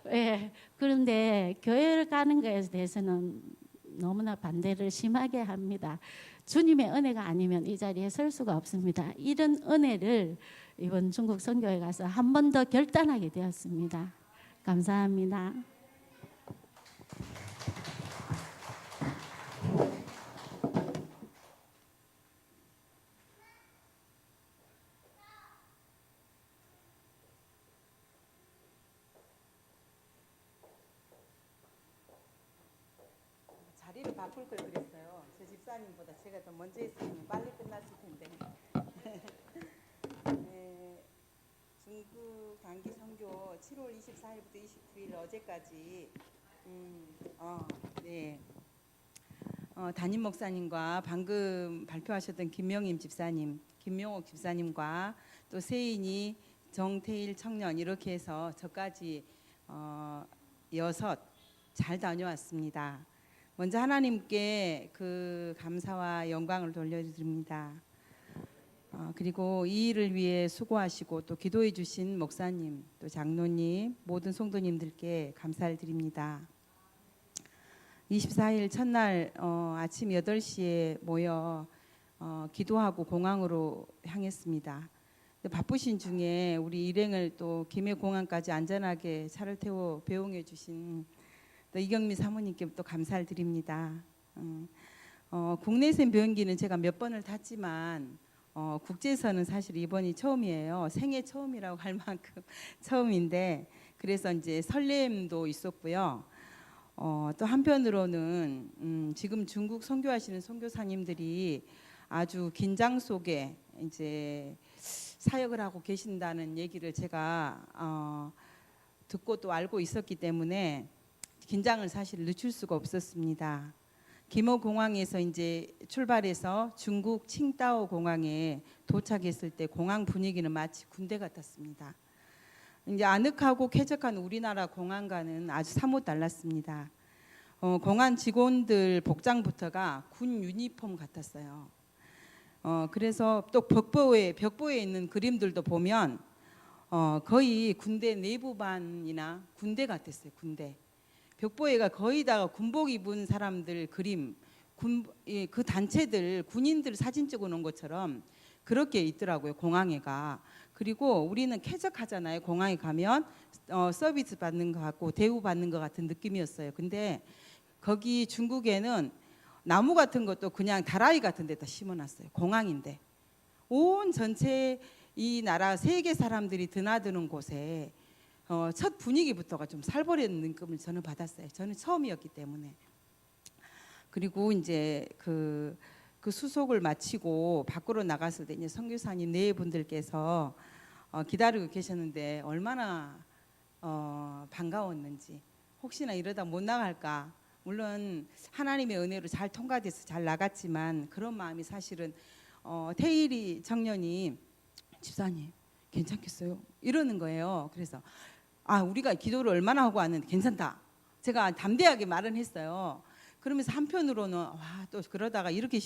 예. 그런데 교회를 가는 것에 대해서는 너무나 반대를 심하게 합니다. 주님의 은혜가 아니면 이 자리에 설 수가 없습니다. 이런 은혜를 이번 중국 선교에 가서 한 번 더 결단하게 되었습니다. 감사합니다. 자리를 바꿀 걸 그랬어요. 저 집사님보다 제가 더 먼저 했으면 빨리 끝났을 텐데. 네, 중국 단기 선교 7월 24일부터 29일 어제까지 네. 담임 목사님과 방금 발표하셨던 김명임 집사님, 김명옥 집사님과 또 세인이 정태일 청년 이렇게 해서 저까지 6 잘 다녀왔습니다. 먼저 하나님께 그 감사와 영광을 돌려드립니다. 그리고 이 일을 위해 수고하시고 또 기도해 주신 목사님, 또 장로님, 모든 성도님들께 감사를 드립니다. 24일 첫날 아침 8시에 모여 기도하고 공항으로 향했습니다. 바쁘신 중에 우리 일행을 또 김해 공항까지 안전하게 차를 태워 배웅해 주신 또 이경미 사모님께 또 감사를 드립니다. 국내선 비행기는 제가 몇 번을 탔지만 국제선은 사실 이번이 처음이에요. 생애 처음이라고 할 만큼 처음인데 그래서 이제 설렘도 있었고요. 또 한편으로는 지금 중국 선교하시는 선교사님들이 아주 긴장 속에 이제 사역을 하고 계신다는 얘기를 제가 듣고 또 알고 있었기 때문에 긴장을 사실 늦출 수가 없었습니다. 김호 공항에서 이제 출발해서 중국 칭다오 공항에 도착했을 때 공항 분위기는 마치 군대 같았습니다. 이제 아늑하고 쾌적한 우리나라 공항과는 아주 사뭇 달랐습니다. 공항 직원들 복장부터가 군 유니폼 같았어요. 그래서 또 벽보에 있는 그림들도 보면 거의 군대 내부반이나 군대 같았어요. 군대. 벽보에가 거의 다 군복 입은 사람들 그림, 그 단체들 군인들 사진 찍어 놓은 것처럼 그렇게 있더라고요. 공항에가. 그리고 우리는 쾌적하잖아요. 공항에 가면 서비스 받는 것 같고 대우 받는 것 같은 느낌이었어요. 근데 거기 중국에는 나무 같은 것도 그냥 다라이 같은 데다 심어놨어요. 공항인데 온 전체 이 나라 세계 사람들이 드나드는 곳에 첫 분위기부터가 좀 살벌한 느낌을 저는 받았어요. 저는 처음이었기 때문에. 그리고 이제 그 수속을 마치고 밖으로 나갔을 때 이제 선교사님 네 분들께서 기다리고 계셨는데 얼마나 반가웠는지. 혹시나 이러다 못 나갈까. 물론 하나님의 은혜로 잘 통과돼서 잘 나갔지만 그런 마음이 사실은 태일이 청년이 집사님 괜찮겠어요? 이러는 거예요. 그래서 우리가 기도를 얼마나 하고 왔는데 괜찮다. 제가 담대하게 말은 했어요. 그러면서 한편으로는 또 그러다가 이렇게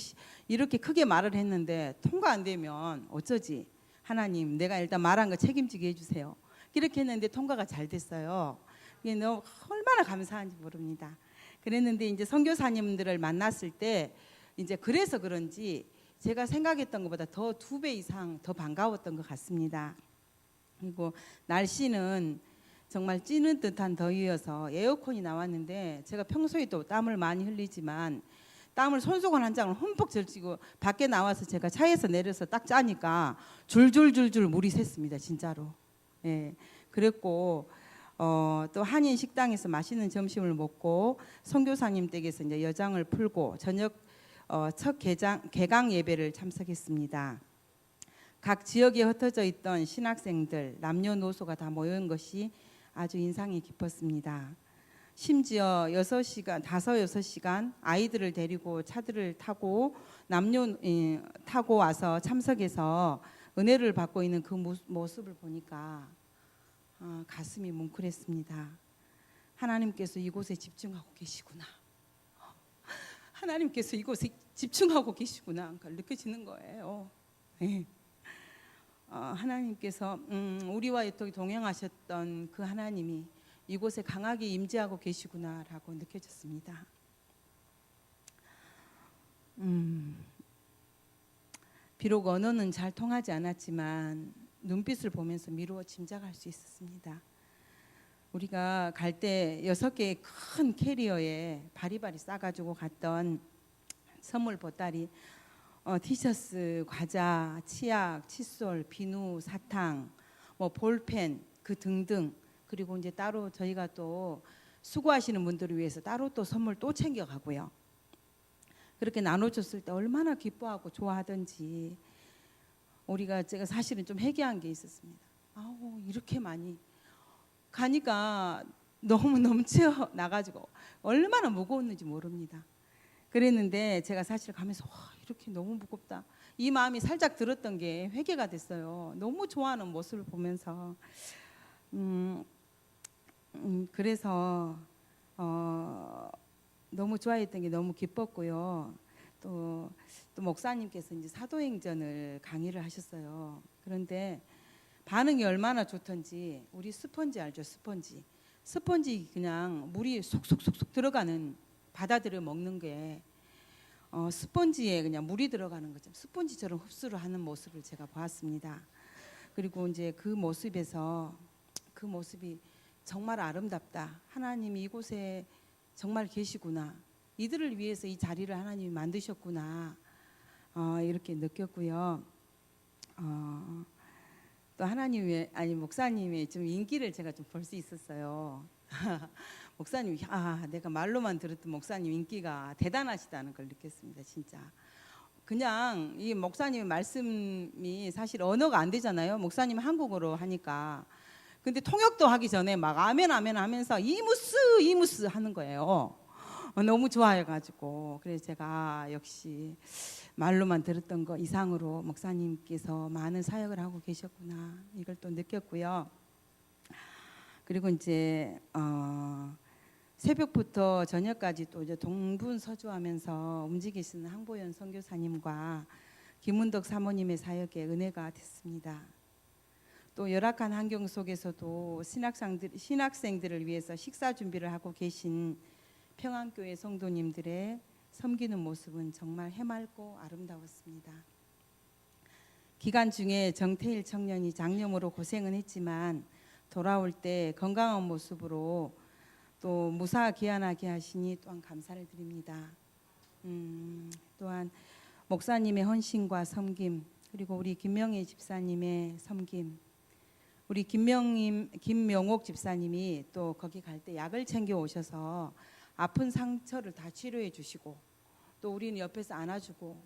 크게 말을 했는데 통과 안 되면 어쩌지? 하나님 내가 일단 말한 거 책임지게 해주세요. 이렇게 했는데 통과가 잘 됐어요. 이게 너무 얼마나 감사한지 모릅니다. 그랬는데 이제 선교사님들을 만났을 때 이제 그래서 그런지 제가 생각했던 것보다 더 2배 이상 더 반가웠던 것 같습니다. 그리고 날씨는 정말 찌는 듯한 더위여서 에어컨이 나왔는데 제가 평소에 또 땀을 많이 흘리지만 땀을 손수건 한 장을 흠뻑 절치고 밖에 나와서 제가 차에서 내려서 딱 짜니까 줄줄줄줄 물이 샜습니다. 진짜로. 예. 그랬고 또 한인 식당에서 맛있는 점심을 먹고 선교사님 댁에서 이제 여장을 풀고 저녁 첫 개강 예배를 참석했습니다. 각 지역에 흩어져 있던 신학생들, 남녀노소가 다 모인 것이 아주 인상이 깊었습니다. 심지어 6시간, 6시간 아이들을 데리고 차들을 타고 타고 와서 참석해서 은혜를 받고 있는 그 모습을 보니까 가슴이 뭉클했습니다. 하나님께서 이곳에 집중하고 계시구나. 하나님께서 이곳에 집중하고 계시구나. 느껴지는 거예요. 네. 하나님께서 우리와 이토록 동행하셨던 그 하나님이 이곳에 강하게 임재하고 계시구나라고 느껴졌습니다. 비록 언어는 잘 통하지 않았지만 눈빛을 보면서 미루어 짐작할 수 있었습니다. 우리가 갈 때 6개의 큰 캐리어에 바리바리 싸가지고 갔던 선물 보따리, 티셔츠, 과자, 치약, 칫솔, 비누, 사탕, 볼펜 그 등등. 그리고 이제 따로 저희가 또 수고하시는 분들을 위해서 따로 또 선물 또 챙겨가고요. 그렇게 나눠줬을 때 얼마나 기뻐하고 좋아하던지 제가 사실은 좀 회개한 게 있었습니다. 이렇게 많이 가니까 너무 넘쳐 나가지고 얼마나 무거웠는지 모릅니다. 그랬는데 제가 사실 가면서 이렇게 너무 무겁다. 이 마음이 살짝 들었던 게 회개가 됐어요. 너무 좋아하는 모습을 보면서 그래서 너무 좋아했던 게 너무 기뻤고요. 또 목사님께서 이제 사도행전을 강의를 하셨어요. 그런데 반응이 얼마나 좋던지 우리 스펀지 알죠? 스펀지 그냥 물이 속속속속 들어가는 받아들여 먹는 게 스펀지에 그냥 물이 들어가는 것처럼 스펀지처럼 흡수를 하는 모습을 제가 보았습니다. 그리고 이제 그 모습이 정말 아름답다. 하나님이 이곳에 정말 계시구나. 이들을 위해서 이 자리를 하나님이 만드셨구나. 이렇게 느꼈고요. 또 목사님의 좀 인기를 제가 좀 볼 수 있었어요. 목사님이 내가 말로만 들었던 목사님 인기가 대단하시다는 걸 느꼈습니다. 진짜. 그냥 이 목사님의 말씀이 사실 언어가 안 되잖아요. 목사님 한국어로 하니까. 근데 통역도 하기 전에 막 아멘 아멘 하면서 이무스 하는 거예요. 너무 좋아해가지고 그래서 제가 역시 말로만 들었던 거 이상으로 목사님께서 많은 사역을 하고 계셨구나 이걸 또 느꼈고요. 그리고 이제 새벽부터 저녁까지 또 이제 동분서주하면서 움직이시는 항보연 선교사님과 김은덕 사모님의 사역에 은혜가 됐습니다. 또 열악한 환경 속에서도 신학생들을 위해서 식사 준비를 하고 계신 평안교회 성도님들의 섬기는 모습은 정말 해맑고 아름다웠습니다. 기간 중에 정태일 청년이 장염으로 고생은 했지만 돌아올 때 건강한 모습으로 또 무사 귀환하게 하시니 또한 감사를 드립니다. 또한 목사님의 헌신과 섬김 그리고 우리 김명희 집사님의 섬김, 우리 김명옥 집사님이 또 거기 갈 때 약을 챙겨 오셔서 아픈 상처를 다 치료해 주시고 또 우리는 옆에서 안아주고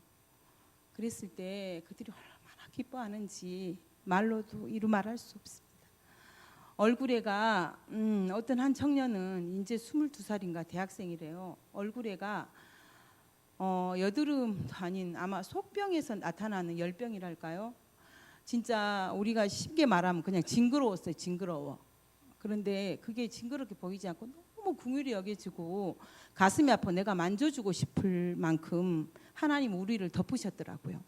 그랬을 때 그들이 얼마나 기뻐하는지 말로도 이루 말할 수 없습니다. 얼굴에가 어떤 한 청년은 이제 22살인가 대학생이래요. 얼굴에가 여드름도 아닌 아마 속병에서 나타나는 열병이랄까요? 진짜 우리가 쉽게 말하면 그냥 징그러웠어요. 징그러워. 그런데 그게 징그럽게 보이지 않고 너무 긍휼히 여겨지고 가슴이 아파 내가 만져주고 싶을 만큼 하나님 우리를 덮으셨더라고요.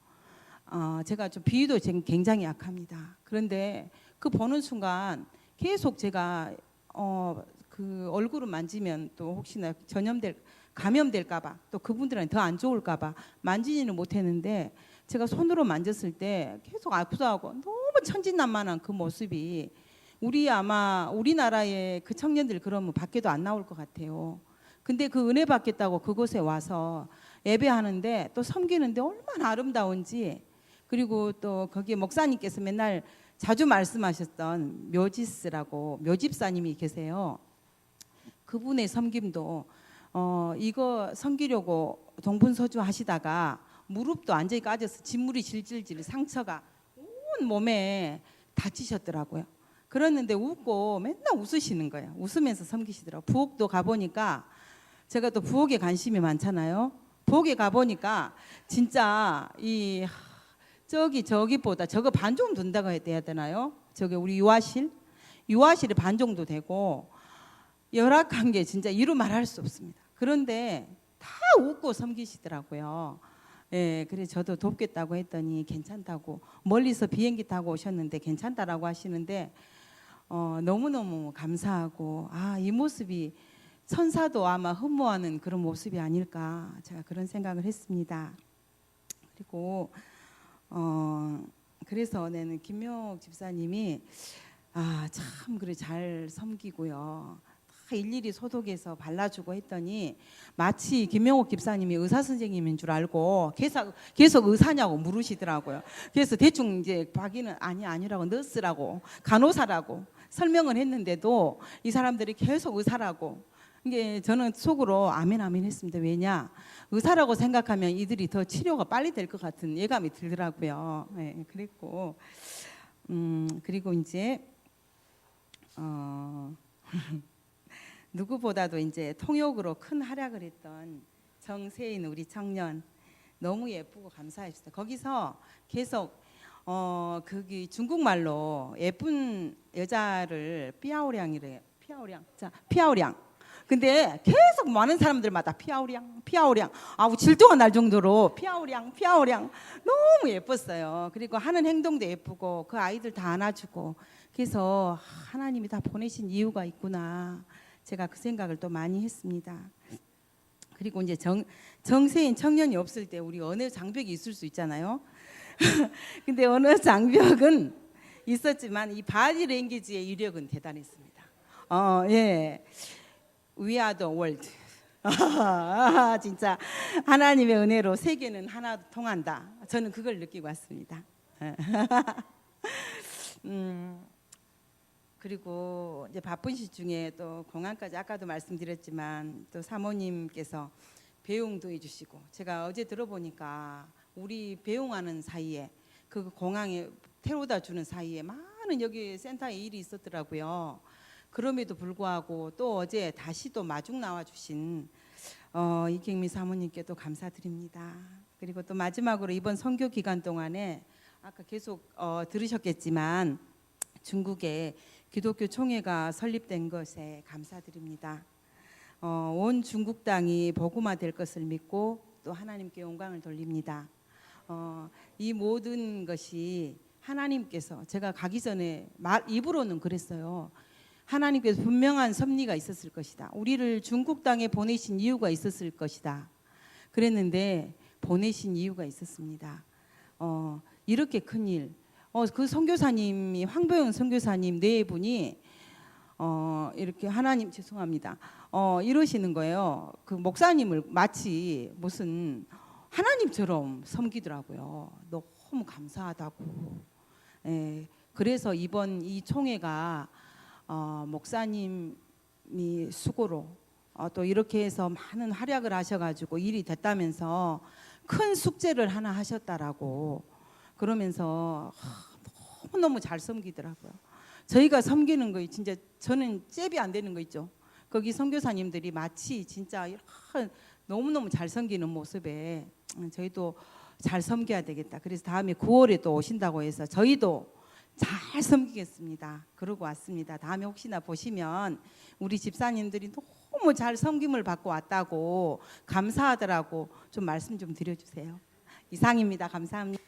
제가 좀 비유도 굉장히 약합니다. 그런데 그 보는 순간 계속 제가 그 얼굴을 만지면 또 혹시나 감염될까봐 또 그분들한테 더 안 좋을까봐 만지지는 못했는데 제가 손으로 만졌을 때 계속 아프다고 너무 천진난만한 그 모습이 아마 우리나라의 그 청년들 그러면 밖에도 안 나올 것 같아요. 근데 그 은혜 받겠다고 그곳에 와서 예배하는데 또 섬기는데 얼마나 아름다운지 그리고 또 거기에 목사님께서 맨날 자주 말씀하셨던 묘지스라고 묘집사님이 계세요. 그분의 섬김도 이거 섬기려고 동분서주 하시다가 무릎도 완전히 까져서 진물이 질질질 상처가 온 몸에 다치셨더라고요. 그랬는데 웃고 맨날 웃으시는 거예요. 웃으면서 섬기시더라고요. 부엌도 가보니까 제가 또 부엌에 관심이 많잖아요. 부엌에 가보니까 진짜 저기보다 저거 반 정도 된다고 해야 되나요? 저게 우리 유아실이 반 정도 되고 열악한 게 진짜 이루 말할 수 없습니다. 그런데 다 웃고 섬기시더라고요. 예, 그래 저도 돕겠다고 했더니 괜찮다고 멀리서 비행기 타고 오셨는데 괜찮다라고 하시는데 너무너무 감사하고 이 모습이 천사도 아마 흠모하는 그런 모습이 아닐까 제가 그런 생각을 했습니다. 그리고 그래서 나는 김명옥 집사님이 참 그래 잘 섬기고요. 다 일일이 소독해서 발라주고 했더니 마치 김명옥 집사님이 의사 선생님인 줄 알고 계속 의사냐고 물으시더라고요. 그래서 대충 이제 박이는 아니라고 너스라고 간호사라고 설명을 했는데도 이 사람들이 계속 의사라고. 이게 저는 속으로 아멘 했습니다. 왜냐 의사라고 생각하면 이들이 더 치료가 빨리 될 것 같은 예감이 들더라고요. 네, 그랬고 그리고 이제 누구보다도 이제 통역으로 큰 활약을 했던 정세인 우리 청년 너무 예쁘고 감사했어요. 거기서 계속 거기 중국말로 예쁜 여자를 피아오량이래요. 피아오량. 근데 계속 많은 사람들마다 피아오량 질투가 날 정도로 피아오량 너무 예뻤어요. 그리고 하는 행동도 예쁘고 그 아이들 다 안아주고 그래서 하나님이 다 보내신 이유가 있구나 제가 그 생각을 또 많이 했습니다. 그리고 이제 정세인 청년이 없을 때 우리 언어 장벽이 있을 수 있잖아요. 근데 언어 장벽은 있었지만 이 바디 랭귀지의 위력은 대단했습니다. 예. We are the world. 진짜 하나님의 은혜로 세계는 하나 통한다. 저는 그걸 느끼고 왔습니다. 그리고 이제 바쁜 시 중에 또 공항까지 아까도 말씀드렸지만 또 사모님께서 배웅도 해주시고 제가 어제 들어보니까 우리 배웅하는 사이에 그 공항에 태워다 주는 사이에 많은 여기 센터에 일이 있었더라고요. 그럼에도 불구하고 또 어제 다시 또 마중 나와주신 이경미 사모님께도 감사드립니다. 그리고 또 마지막으로 이번 선교 기간 동안에 아까 계속 들으셨겠지만 중국에 기독교 총회가 설립된 것에 감사드립니다. 온 중국 땅이 복음화될 것을 믿고 또 하나님께 영광을 돌립니다. 이 모든 것이 하나님께서 제가 가기 전에 입으로는 그랬어요. 하나님께서 분명한 섭리가 있었을 것이다. 우리를 중국 땅에 보내신 이유가 있었을 것이다. 그랬는데 보내신 이유가 있었습니다. 이렇게 큰 일. 그 선교사님이 황보영 선교사님 네 분이 이렇게 하나님 죄송합니다. 이러시는 거예요. 그 목사님을 마치 무슨 하나님처럼 섬기더라고요. 너무 너무 감사하다고. 예, 그래서 이번 이 총회가 목사님이 수고로 또 이렇게 해서 많은 활약을 하셔가지고 일이 됐다면서 큰 숙제를 하나 하셨다라고 그러면서 너무너무 잘 섬기더라고요. 저희가 섬기는 거 진짜 저는 잽이 안 되는 거 있죠. 거기 선교사님들이 마치 진짜 너무너무 잘 섬기는 모습에 저희도 잘 섬겨야 되겠다. 그래서 다음에 9월에 또 오신다고 해서 저희도 잘 섬기겠습니다. 그러고 왔습니다. 다음에 혹시나 보시면 우리 집사님들이 너무 잘 섬김을 받고 왔다고 감사하더라고 좀 말씀 좀 드려주세요. 이상입니다. 감사합니다.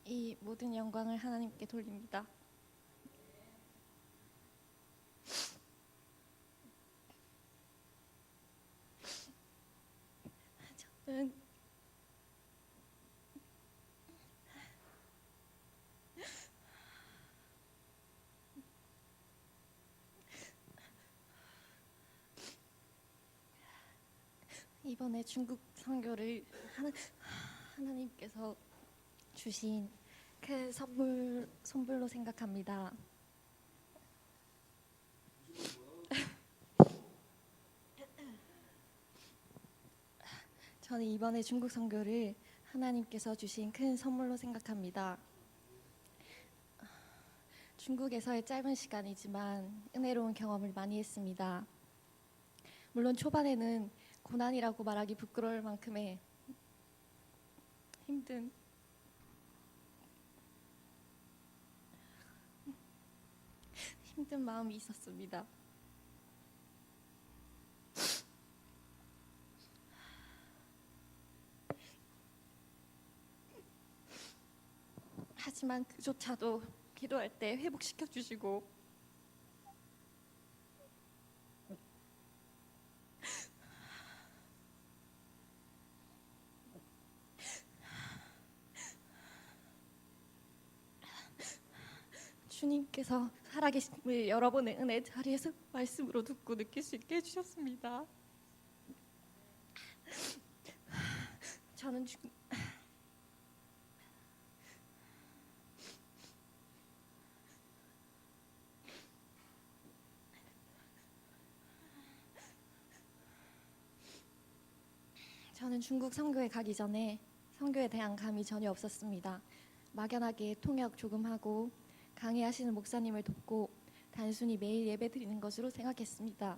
이 모든 영광을 하나님께 돌립니다. 저는 이번에 중국 선교를 하나님께서 주신 그 선물로 생각합니다. 저는 이번에 중국 선교를 하나님께서 주신 큰 선물로 생각합니다. 중국에서의 짧은 시간이지만 은혜로운 경험을 많이 했습니다. 물론 초반에는 고난이라고 말하기 부끄러울 만큼의 힘든 마음이 있었습니다. 하지만 그조차도 기도할 때 회복시켜 주시고 주님께서 살아계심을 여러분의 은혜 자리에서 말씀으로 듣고 느낄 수 있게 해주셨습니다. 저는 중국 선교에 가기 전에 선교에 대한 감이 전혀 없었습니다. 막연하게 통역 조금 하고 강의하시는 목사님을 돕고 단순히 매일 예배 드리는 것으로 생각했습니다.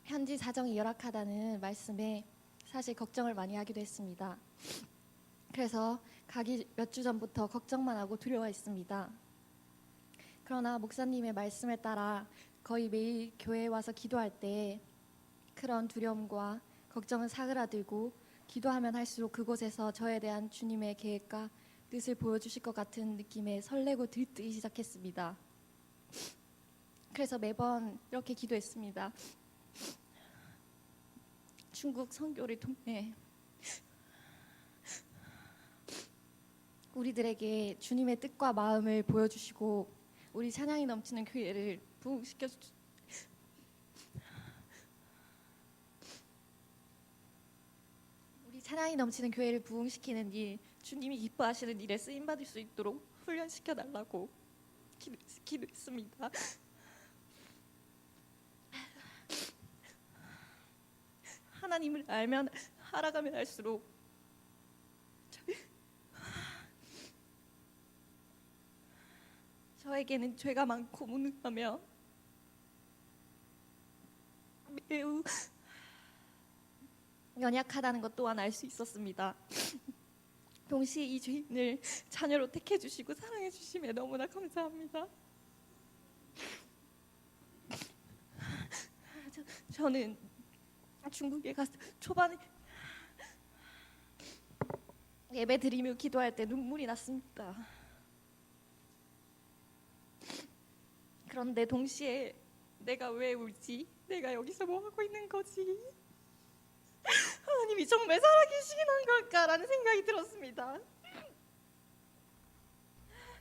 현지 사정이 열악하다는 말씀에 사실 걱정을 많이 하기도 했습니다. 그래서 가기 몇 주 전부터 걱정만 하고 두려워했습니다. 그러나 목사님의 말씀에 따라 거의 매일 교회에 와서 기도할 때 그런 두려움과 걱정은 사그라들고 기도하면 할수록 그곳에서 저에 대한 주님의 계획과 뜻을 보여주실 것 같은 느낌에 설레고 들뜨기 시작했습니다. 그래서 매번 이렇게 기도했습니다. 중국 선교를 통해 우리들에게 주님의 뜻과 마음을 보여주시고 우리 찬양이 넘치는 교회를 부흥시켜 찬양이 넘치는 교회를 부흥시키는 일, 주님이 기뻐하시는 일에 쓰임받을 수 있도록 훈련시켜 달라고 기도했습니다. 하나님을 알면 알아가면 알수록 저에게는 죄가 많고 무능하며 매우 연약하다는 것 또한 알 수 있었습니다. 동시에 이 죄인을 자녀로 택해 주시고 사랑해 주심에 너무나 감사합니다. 저는 중국에 가서 초반에 예배 드리며 기도할 때 눈물이 났습니다. 그런데 동시에 내가 왜 울지? 내가 여기서 뭐 하고 있는 거지? 하나님이 정말 살아계시긴 한 걸까라는 생각이 들었습니다.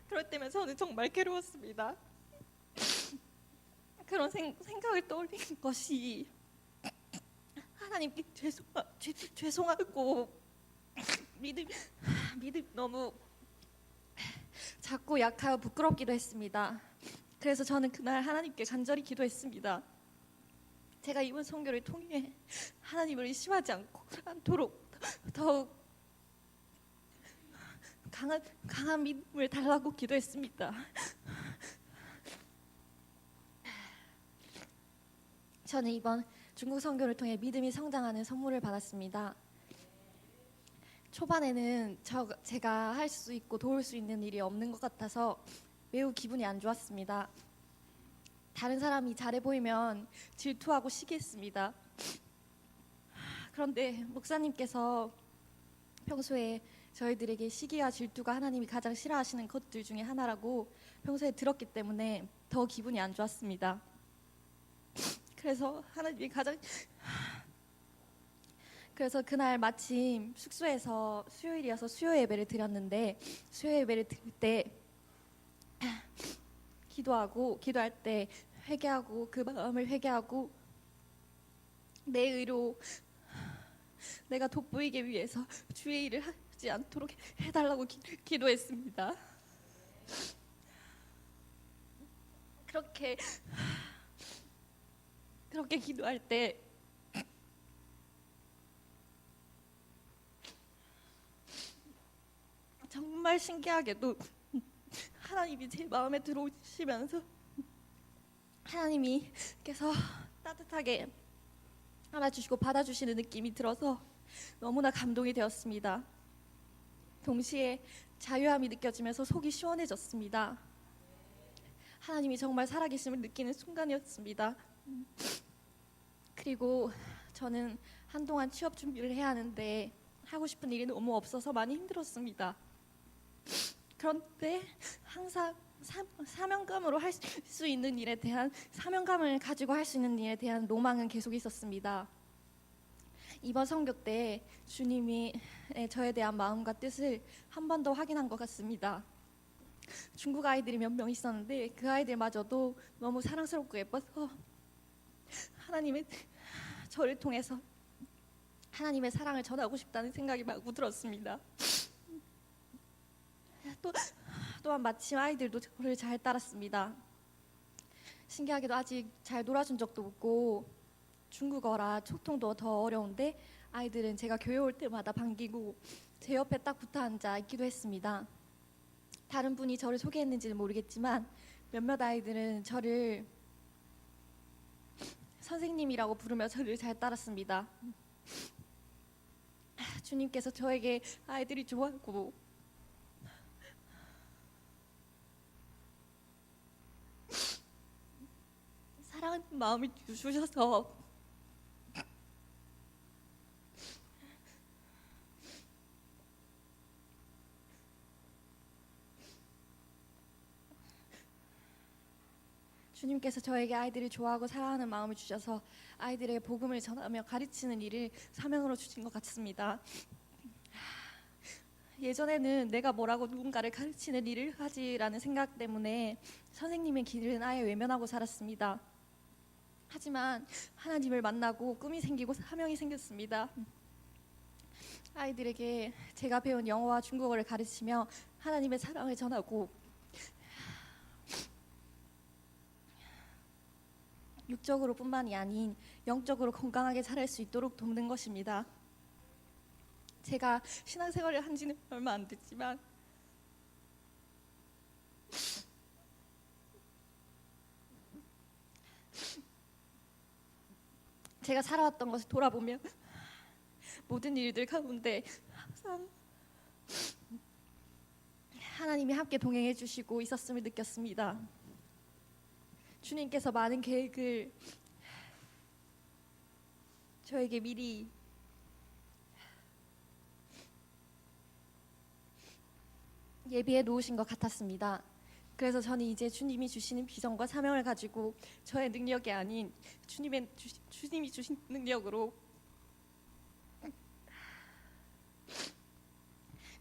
그럴 때면 저는 정말 괴로웠습니다. 그런 생각을 떠올린 것이 하나님께 죄송하고 믿음 너무 작고 약하고 부끄럽기도 했습니다. 그래서 저는 그날 하나님께 간절히 기도했습니다. 제가 이번 선교를 통해 하나님을 의심하지 않도록 더욱 강한 믿음을 달라고 기도했습니다. 저는 이번 중국 선교를 통해 믿음이 성장하는 선물을 받았습니다. 초반에는 제가 할 수 있고 도울 수 있는 일이 없는 것 같아서 매우 기분이 안 좋았습니다. 다른 사람이 잘해 보이면 질투하고 시기했습니다. 그런데 목사님께서 평소에 저희들에게 시기와 질투가 하나님이 가장 싫어하시는 것들 중에 하나라고 평소에 들었기 때문에 더 기분이 안 좋았습니다. 그래서 하나님이 그래서 그날 마침 숙소에서 수요일이어서 수요 예배를 드렸는데 수요 예배를 드릴 때 기도할 때 회개하고 그 마음을 회개하고 내 의로 내가 돋보이기 위해서 주의 일을 하지 않도록 해달라고 기도했습니다. 그렇게 기도할 때 정말 신기하게도 하나님이 제 마음에 들어오시면서 하나님께서 따뜻하게 안아주시고 받아주시는 느낌이 들어서 너무나 감동이 되었습니다. 동시에 자유함이 느껴지면서 속이 시원해졌습니다. 하나님이 정말 살아계심을 느끼는 순간이었습니다. 그리고 저는 한동안 취업 준비를 해야 하는데 하고 싶은 일이 너무 없어서 많이 힘들었습니다. 그런데 항상 사명감으로 할 수 있는 일에 대한 사명감을 가지고 할 수 있는 일에 대한 로망은 계속 있었습니다. 이번 선교 때 주님이 저에 대한 마음과 뜻을 한 번 더 확인한 것 같습니다. 중국 아이들이 몇 명 있었는데 그 아이들마저도 너무 사랑스럽고 예뻐서 하나님의 저를 통해서 하나님의 사랑을 전하고 싶다는 생각이 마구 들었습니다. 또한 마침 아이들도 저를 잘 따랐습니다. 신기하게도 아직 잘 놀아준 적도 없고 중국어라 소통도 더 어려운데 아이들은 제가 교회 올 때마다 반기고 제 옆에 딱 붙어 앉아 있기도 했습니다. 다른 분이 저를 소개했는지는 모르겠지만 몇몇 아이들은 저를 선생님이라고 부르며 저를 잘 따랐습니다. 주님께서 저에게 아이들이 좋아하고 사랑하는 마음을 주셔서 주님께서 저에게 아이들을 좋아하고 사랑하는 마음을 주셔서 아이들에게 복음을 전하며 가르치는 일을 사명으로 주신 것 같습니다. 예전에는 내가 뭐라고 누군가를 가르치는 일을 하지라는 생각 때문에 선생님의 길은 아예 외면하고 살았습니다. 하지만 하나님을 만나고 꿈이 생기고 사명이 생겼습니다. 아이들에게 제가 배운 영어와 중국어를 가르치며 하나님의 사랑을 전하고 육적으로뿐만이 아닌 영적으로 건강하게 자랄 수 있도록 돕는 것입니다. 제가 신앙생활을 한 지는 얼마 안 됐지만 제가 살아왔던 것을 돌아보면 모든 일들 가운데 항상 하나님이 함께 동행해 주시고 있었음을 느꼈습니다. 주님께서 많은 계획을 저에게 미리 예비해 놓으신 것 같았습니다. 그래서 저는 이제 주님이 주시는 비전과 사명을 가지고 저의 능력이 아닌 주님이 주신 능력으로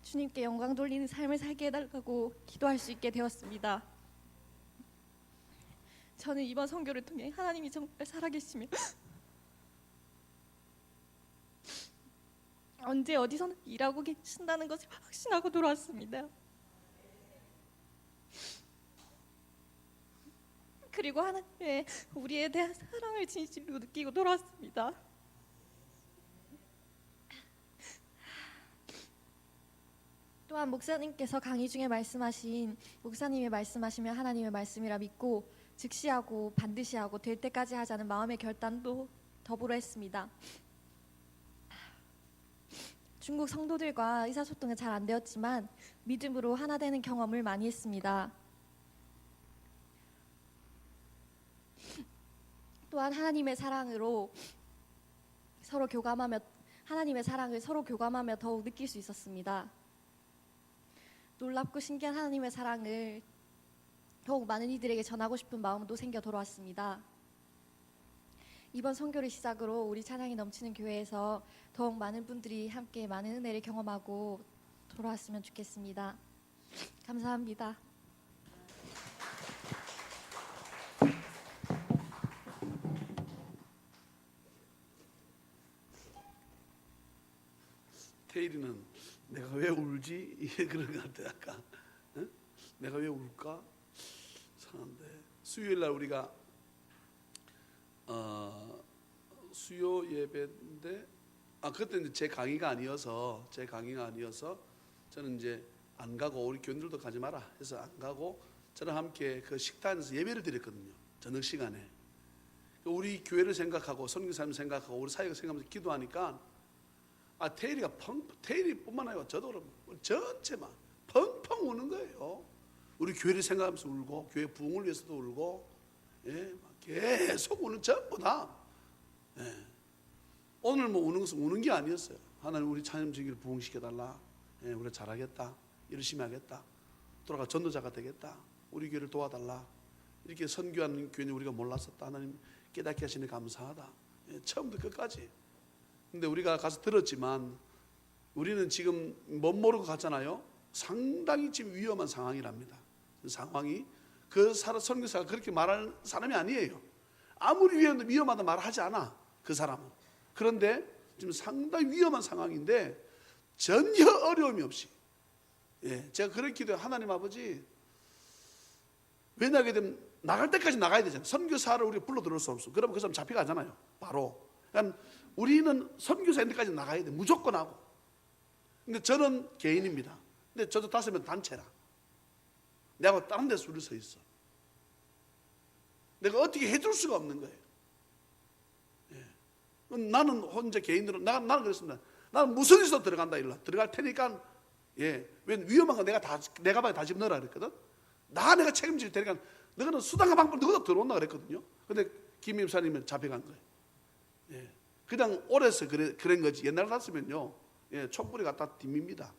주님께 영광 돌리는 삶을 살게 해달라고 기도할 수 있게 되었습니다. 저는 이번 선교를 통해 하나님이 정말 살아계시며 언제 어디서나 일하고 계신다는 것을 확신하고 돌아왔습니다. 그리고 하나님의 우리에 대한 사랑을 진실로 느끼고 돌아왔습니다. 또한 목사님께서 강의 중에 말씀하신 목사님이 말씀하시면 하나님의 말씀이라 믿고 즉시하고 반드시 하고 될 때까지 하자는 마음의 결단도 더불어 했습니다. 중국 성도들과 의사소통은 잘 안 되었지만 믿음으로 하나 되는 경험을 많이 했습니다. 또한 하나님의 사랑으로 서로 교감하며 하나님의 사랑을 서로 교감하며 더욱 느낄 수 있었습니다. 놀랍고 신기한 하나님의 사랑을 더욱 많은 이들에게 전하고 싶은 마음도 생겨 돌아왔습니다. 이번 선교를 시작으로 우리 찬양이 넘치는 교회에서 더욱 많은 분들이 함께 많은 은혜를 경험하고 돌아왔으면 좋겠습니다. 감사합니다. 태일이는 내가 왜 울지? 이게 그런 것 같아. 아까 응? 내가 왜 울까? 사는데 수요일날 우리가 수요 예배인데 그때 이제 제 강의가 아니어서 저는 이제 안 가고 우리 교인들도 가지 마라 해서 안 가고 저랑 함께 그 식당에서 예배를 드렸거든요. 저녁 시간에 우리 교회를 생각하고 선교사님 생각하고 우리 사역을 생각하면서 기도하니까 태일이뿐만 아니라 저도 그럼 전체만 펑펑 우는 거예요. 우리 교회를 생각하면서 울고 교회 부흥을 위해서도 울고 막 계속 우는 전부 다. 오늘 뭐 우는 것은 우는 게 아니었어요. 하나님 우리 찬양지기를 부흥시켜달라. 우리가 잘하겠다. 열심히 하겠다. 돌아가 전도자가 되겠다. 우리 교회를 도와달라. 이렇게 선교하는 교회는 우리가 몰랐었다. 하나님 깨닫게 하시니 감사하다. 처음부터 끝까지. 근데 우리가 가서 들었지만 우리는 지금 못 모르고 갔잖아요. 상당히 지금 위험한 상황이랍니다. 그 상황이 그 선교사가 그렇게 말할 사람이 아니에요. 아무리 위험하다 말하지 않아 그 사람은. 그런데 지금 상당히 위험한 상황인데 전혀 어려움이 없이 제가 그렇게 기도해요. 하나님 아버지 왜냐하게 되면 나갈 때까지 나가야 되잖아요. 선교사를 우리가 불러 들어올 수 없어. 그러면 그 사람 잡혀가잖아요. 바로. 그러니까 우리는 선교사인데까지 나가야 돼. 무조건 하고. 근데 저는 개인입니다. 근데 저도 5명 단체라. 내가 다른 데서 줄을 서 있어. 내가 어떻게 해줄 수가 없는 거예요. 나는 혼자 개인으로 나는 그랬습니다. 나는 무슨 일도 들어간다 일로 들어갈 테니까 왜 위험한 거 내가 가방에 다 집어넣으라 그랬거든. 내가 책임질 테니까 너는 수단과 방법 너가 들어온다 그랬거든요. 근데 김 임사님은 잡혀간 거예요. 그냥 오래서 그런 거지. 옛날 같으면요 촛불이 갖다 딥니다.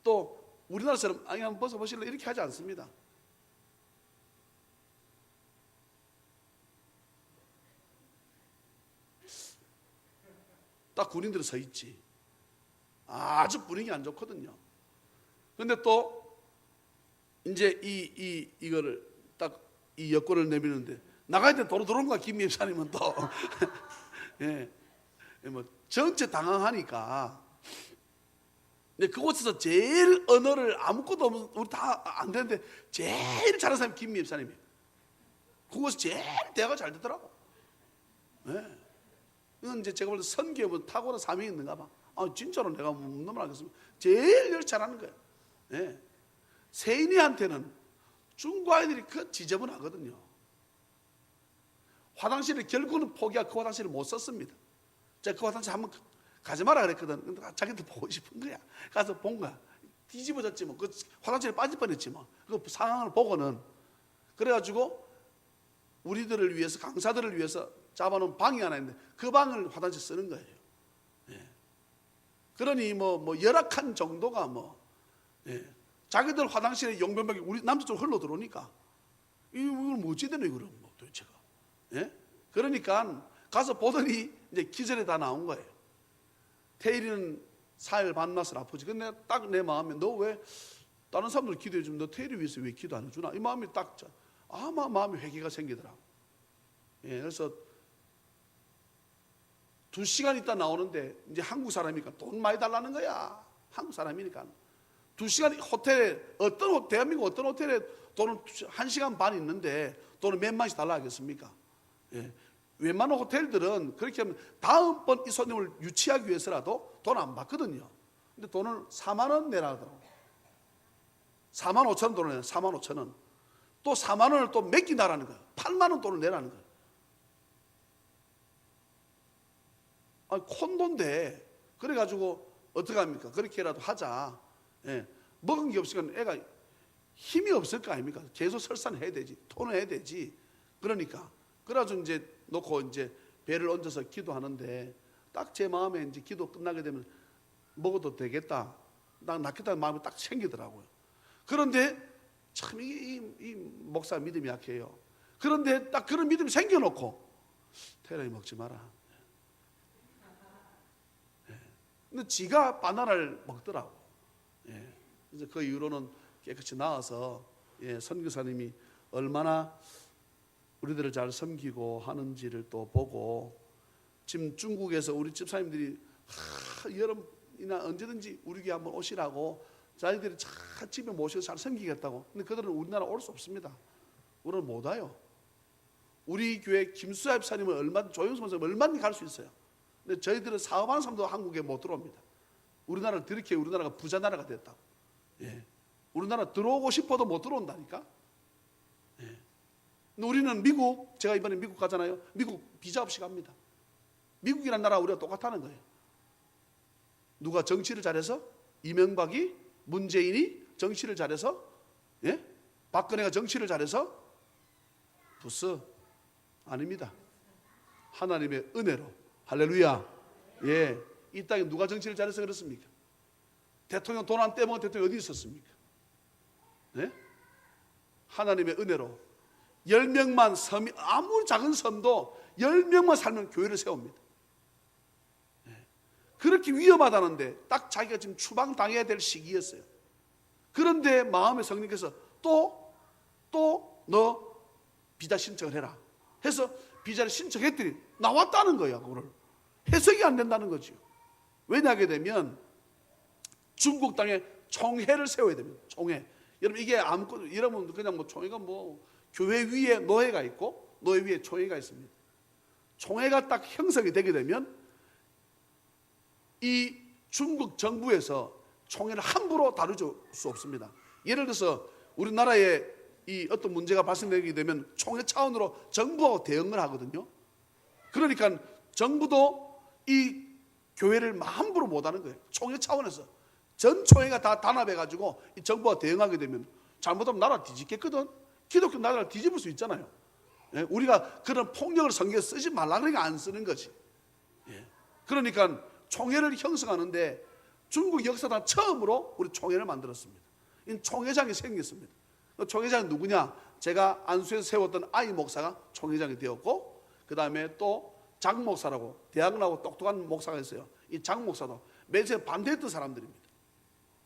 또 우리나라 사람 한번 벗어보실래 이렇게 하지 않습니다. 딱 군인들이 서 있지. 아주 분위기 안 좋거든요. 근데 또 이제 이거를 딱 이 여권을 내미는데 나가야 돼. 도로 들어온 거야. 김 여사님은 또 뭐 전체 당황하니까. 근데 그곳에서 제일 언어를 아무것도 없는 우리 다 안 되는데 제일 잘하는 사람이 김 여사님이. 그곳이 제일 대화가 잘 되더라고. 이건 이제 제가 볼 때 선교에 뭐 탁월한 사명이 있는가 봐. 진짜로 내가 놈을 알겠습니다. 제일 잘하는 거예요. 세인이한테는 중국 아이들이 그 지저분하거든요. 화장실을 결국은 포기하고 그 화장실을 못 썼습니다. 제가 그 화장실 한번 가지 마라 그랬거든. 근데 자기들 보고 싶은 거야. 가서 본 거야. 뒤집어졌지 뭐. 그 화장실에 빠질 뻔했지 뭐. 그 상황을 보고는. 그래가지고 우리들을 위해서, 강사들을 위해서 잡아놓은 방이 하나 있는데 그 방을 화장실 쓰는 거예요. 예. 그러니 뭐 열악한 정도가 뭐, 예. 자기들 화장실에 용변벽이 우리 남자 쪽으로 흘러 들어오니까 이걸 뭐 어찌 되노 이거는 뭐 도대체가. 예? 그러니까 가서 보더니 이제 기절에 다 나온 거예요. 태일이는 사흘 반나절 아프지. 근데 딱 내 마음에 너 왜 다른 사람들 기도해 주면 너 태일이 위해서 왜 기도 안 해주나? 이 마음이 딱 아마 마음에 회개가 생기더라고. 예, 그래서 2시간 있다 나오는데 이제 한국 사람이니까 돈 많이 달라는 거야. 한국 사람이니까 2시간 호텔에 대한민국 어떤 호텔에 돈은 1시간 반 있는데 돈을 몇만씩 달라 하겠습니까? 예. 웬만한 호텔들은 그렇게 하면 다음번 이 손님을 유치하기 위해서라도 돈 안 받거든요. 근데 돈을 4만 원 내라 하더라고요. 4만 5천 원 돈을 내요. 4만 5천 원. 또 4만 원을 또 맡기나라는 거예요. 8만 원 돈을 내라는 거예요. 아니, 콘돈데 그래가지고 어떻게 합니까? 그렇게라도 하자. 예. 먹은 게 없으니까 애가 힘이 없을 거 아닙니까? 계속 설산해야 되지. 토는 해야 되지. 그러니까. 그래가지고 이제 놓고 이제 배를 얹어서 기도하는데 딱 제 마음에 이제 기도 끝나게 되면 먹어도 되겠다. 난 낫겠다는 마음이 딱 생기더라고요. 그런데 참 이 목사 믿음이 약해요. 그런데 딱 그런 믿음이 생겨놓고 테라이 먹지 마라. 예. 근데 지가 바나나를 먹더라고. 예. 그래서 그 이후로는 깨끗이 나와서 예, 선교사님이 얼마나 우리들을 잘 섬기고 하는지를 또 보고 지금 중국에서 우리 집사님들이 여름이나 언제든지 우리 교회 한번 오시라고 자기들이 잘 집에 모셔서 잘 섬기겠다고. 근데 그들은 우리나라 올 수 없습니다. 우리는 못 와요. 우리 교회 김수아 집사님은 얼마든지 조영수 목사님 얼마든지 갈 수 있어요. 근데 저희들은 사업하는 사람도 한국에 못 들어옵니다. 우리나라를 들이켜 우리나라가 부자 나라가 됐다고. 예. 우리나라 들어오고 싶어도 못 들어온다니까. 예. 근데 우리는 미국, 제가 이번에 미국 가잖아요. 미국 비자 없이 갑니다. 미국이라는 나라 우리가 똑같다는 거예요. 누가 정치를 잘해서? 이명박이, 문재인이 정치를 잘해서? 예? 박근혜가 정치를 잘해서? 부스 아닙니다. 하나님의 은혜로. 할렐루야. 예. 이 땅에 누가 정치를 잘해서 그렇습니까? 대통령 돈 안 떼먹은 대통령이 어디 있었습니까? 네? 하나님의 은혜로 10명만 섬이, 아무리 작은 섬도 10명만 살면 교회를 세웁니다. 네. 그렇게 위험하다는데 딱 자기가 지금 추방당해야 될 시기였어요. 그런데 마음의 성령께서 또 너 비자 신청을 해라 해서 비자를 신청했더니 나왔다는 거야. 그거를 해석이 안 된다는 거죠. 왜냐하게 되면 중국 땅에 총회를 세워야 됩니다. 총회. 여러분 이게 아무것도 여러분 그냥 뭐 총회가 뭐 교회 위에 노회가 있고 노회 위에 총회가 있습니다. 총회가 딱 형성이 되게 되면 이 중국 정부에서 총회를 함부로 다룰 수 없습니다. 예를 들어서 우리나라에 이 어떤 문제가 발생되게 되면 총회 차원으로 정부하고 대응을 하거든요. 그러니까 정부도 이 교회를 함부로 못하는 거예요. 총회 차원에서 전 총회가 다 단합해가지고 이 정부가 대응하게 되면 잘못하면 나라 뒤집겠거든. 기독교 나라를 뒤집을 수 있잖아요. 예? 우리가 그런 폭력을 성경에 쓰지 말라 그러니까 안 쓰는 거지. 예. 그러니까 총회를 형성하는데 중국 역사상 처음으로 우리 총회를 만들었습니다. 이 총회장이 생겼습니다. 그 총회장이 누구냐? 제가 안수에서 세웠던 아이 목사가 총회장이 되었고 그 다음에 또 장 목사라고 대학을 나오고 똑똑한 목사가 있어요. 이 장 목사도 맨처음에 반대했던 사람들입니다.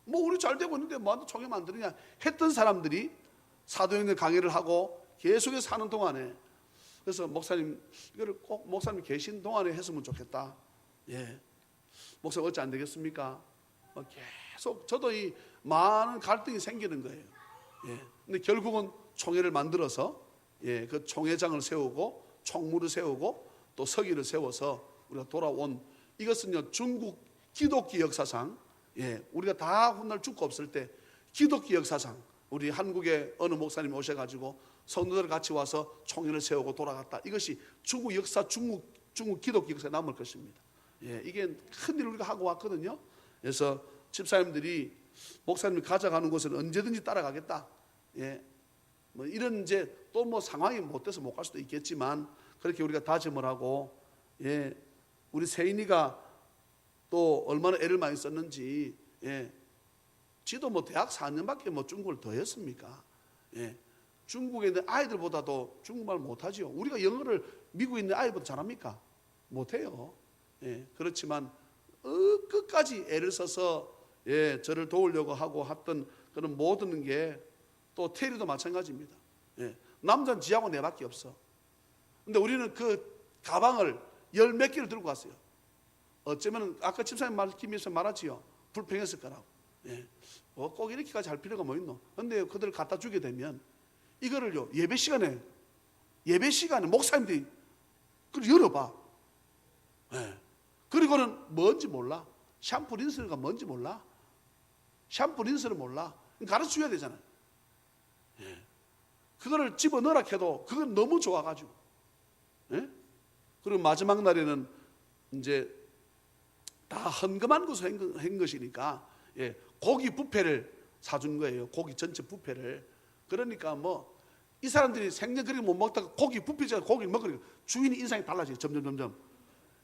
뭐 우리 잘 되고 있는데 뭐한테 총회 만드느냐 했던 사람들이 사도행전 강의를 하고 계속해서 사는 동안에 그래서 목사님 이거를 꼭 목사님 계신 동안에 했으면 좋겠다. 예, 목사님 어찌 안 되겠습니까? 계속 저도 이 많은 갈등이 생기는 거예요. 예, 근데 결국은 총회를 만들어서 예, 그 총회장을 세우고 총무를 세우고 또 서기를 세워서 우리가 돌아온 이것은요 중국 기독교 역사상 예, 우리가 다 훗날 죽고 없을 때 기독교 역사상 우리 한국에 어느 목사님이 오셔가지고 성도들 같이 와서 총회를 세우고 돌아갔다. 이것이 중국 역사, 중국 기독교 역사에 남을 것입니다. 예, 이게 큰일 우리가 하고 왔거든요. 그래서 집사님들이 목사님이 가져가는 곳은 언제든지 따라가겠다. 예, 뭐 이런 이제 또 뭐 상황이 못 돼서 못 갈 수도 있겠지만 그렇게 우리가 다짐을 하고, 예, 우리 세인이가 또 얼마나 애를 많이 썼는지, 예, 지도 뭐 대학 4년밖에 뭐 중국을 더 했습니까? 예, 중국에 있는 아이들보다도 중국말 못하지요. 우리가 영어를 미국에 있는 아이보다 잘합니까? 못해요. 예, 그렇지만 끝까지 애를 써서, 예, 저를 도우려고 하고 했던 그런 모든 게 또 테리도 마찬가지입니다. 예, 남자는 지하고 내밖에 없어. 근데 우리는 그 가방을 10몇 개를 들고 갔어요. 어쩌면 아까 집사님 말씀에서 말하지요. 불평했을 거라고. 예, 뭐 꼭 이렇게까지 할 필요가 뭐 있노? 근데 그들을 갖다 주게 되면 이거를요, 예배 시간에 목사님들이 그걸 열어봐. 예, 그리고는 뭔지 몰라. 샴푸 린스가 뭔지 몰라. 샴푸 린스를 몰라. 가르쳐 줘야 되잖아요. 예, 그거를 집어넣으라 해도 그건 너무 좋아가지고. 예? 그리고 마지막 날에는 이제 다 헌금한 것으로 한 것이니까, 예, 고기 뷔페를 사준 거예요. 고기 전체 뷔페를. 그러니까 뭐 이 사람들이 생전 그렇게 못 먹다가 고기 뷔페잖아요. 고기를 먹으니까 주인이 인상이 달라져요. 점점.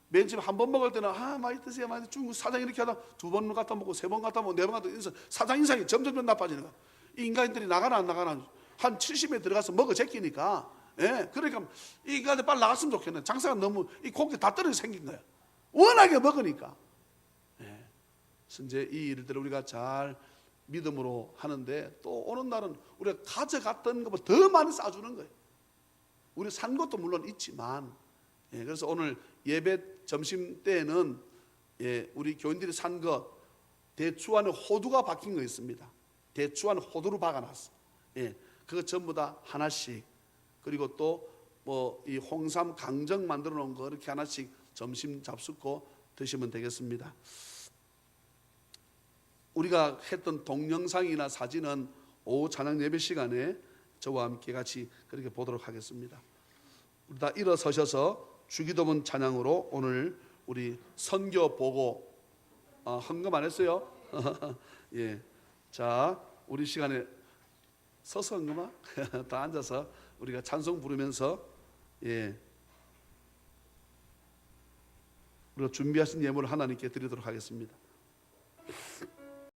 맨 처음 한 번 먹을 때는 많이 드세요, 많이 드세요. 중국 사장 이렇게 하다 2번 갖다 먹고 3번 갖다 먹고 4번 갖다 먹고 사장 인상이 점점 나빠지는 거야. 이 인간들이 나가나 안 나가나 한 70에 들어가서 먹어 제끼니까, 예, 그러니까 이 인간들 빨리 나갔으면 좋겠네. 장사가 너무 이 고기 다 떨어져 생긴 거야. 워낙에 먹으니까. 예, 그래서 이제 이 일들을 우리가 잘 믿음으로 하는데 또 오는 날은 우리가 가져갔던 것보다 더 많이 싸주는 거예요. 우리 산 것도 물론 있지만, 예, 그래서 오늘 예배 점심 때에는, 예, 우리 교인들이 산 것 대추 안에 호두가 박힌 거 있습니다. 대추 안에 호두를 박아놨어. 예, 그거 전부 다 하나씩. 그리고 또 뭐 이 홍삼 강정 만들어 놓은 거 이렇게 하나씩 점심 잡숫고 드시면 되겠습니다. 우리가 했던 동영상이나 사진은 오후 찬양 예배 시간에 저와 함께 같이 그렇게 보도록 하겠습니다. 우리 다 일어서셔서 주기도문 찬양으로 오늘 우리 선교 보고, 헌금 안 했어요? 예, 자, 우리 시간에 서서 헌금아 다 앉아서 우리가 찬송 부르면서, 예, 우리가 준비하신 예물을 하나님께 드리도록 하겠습니다.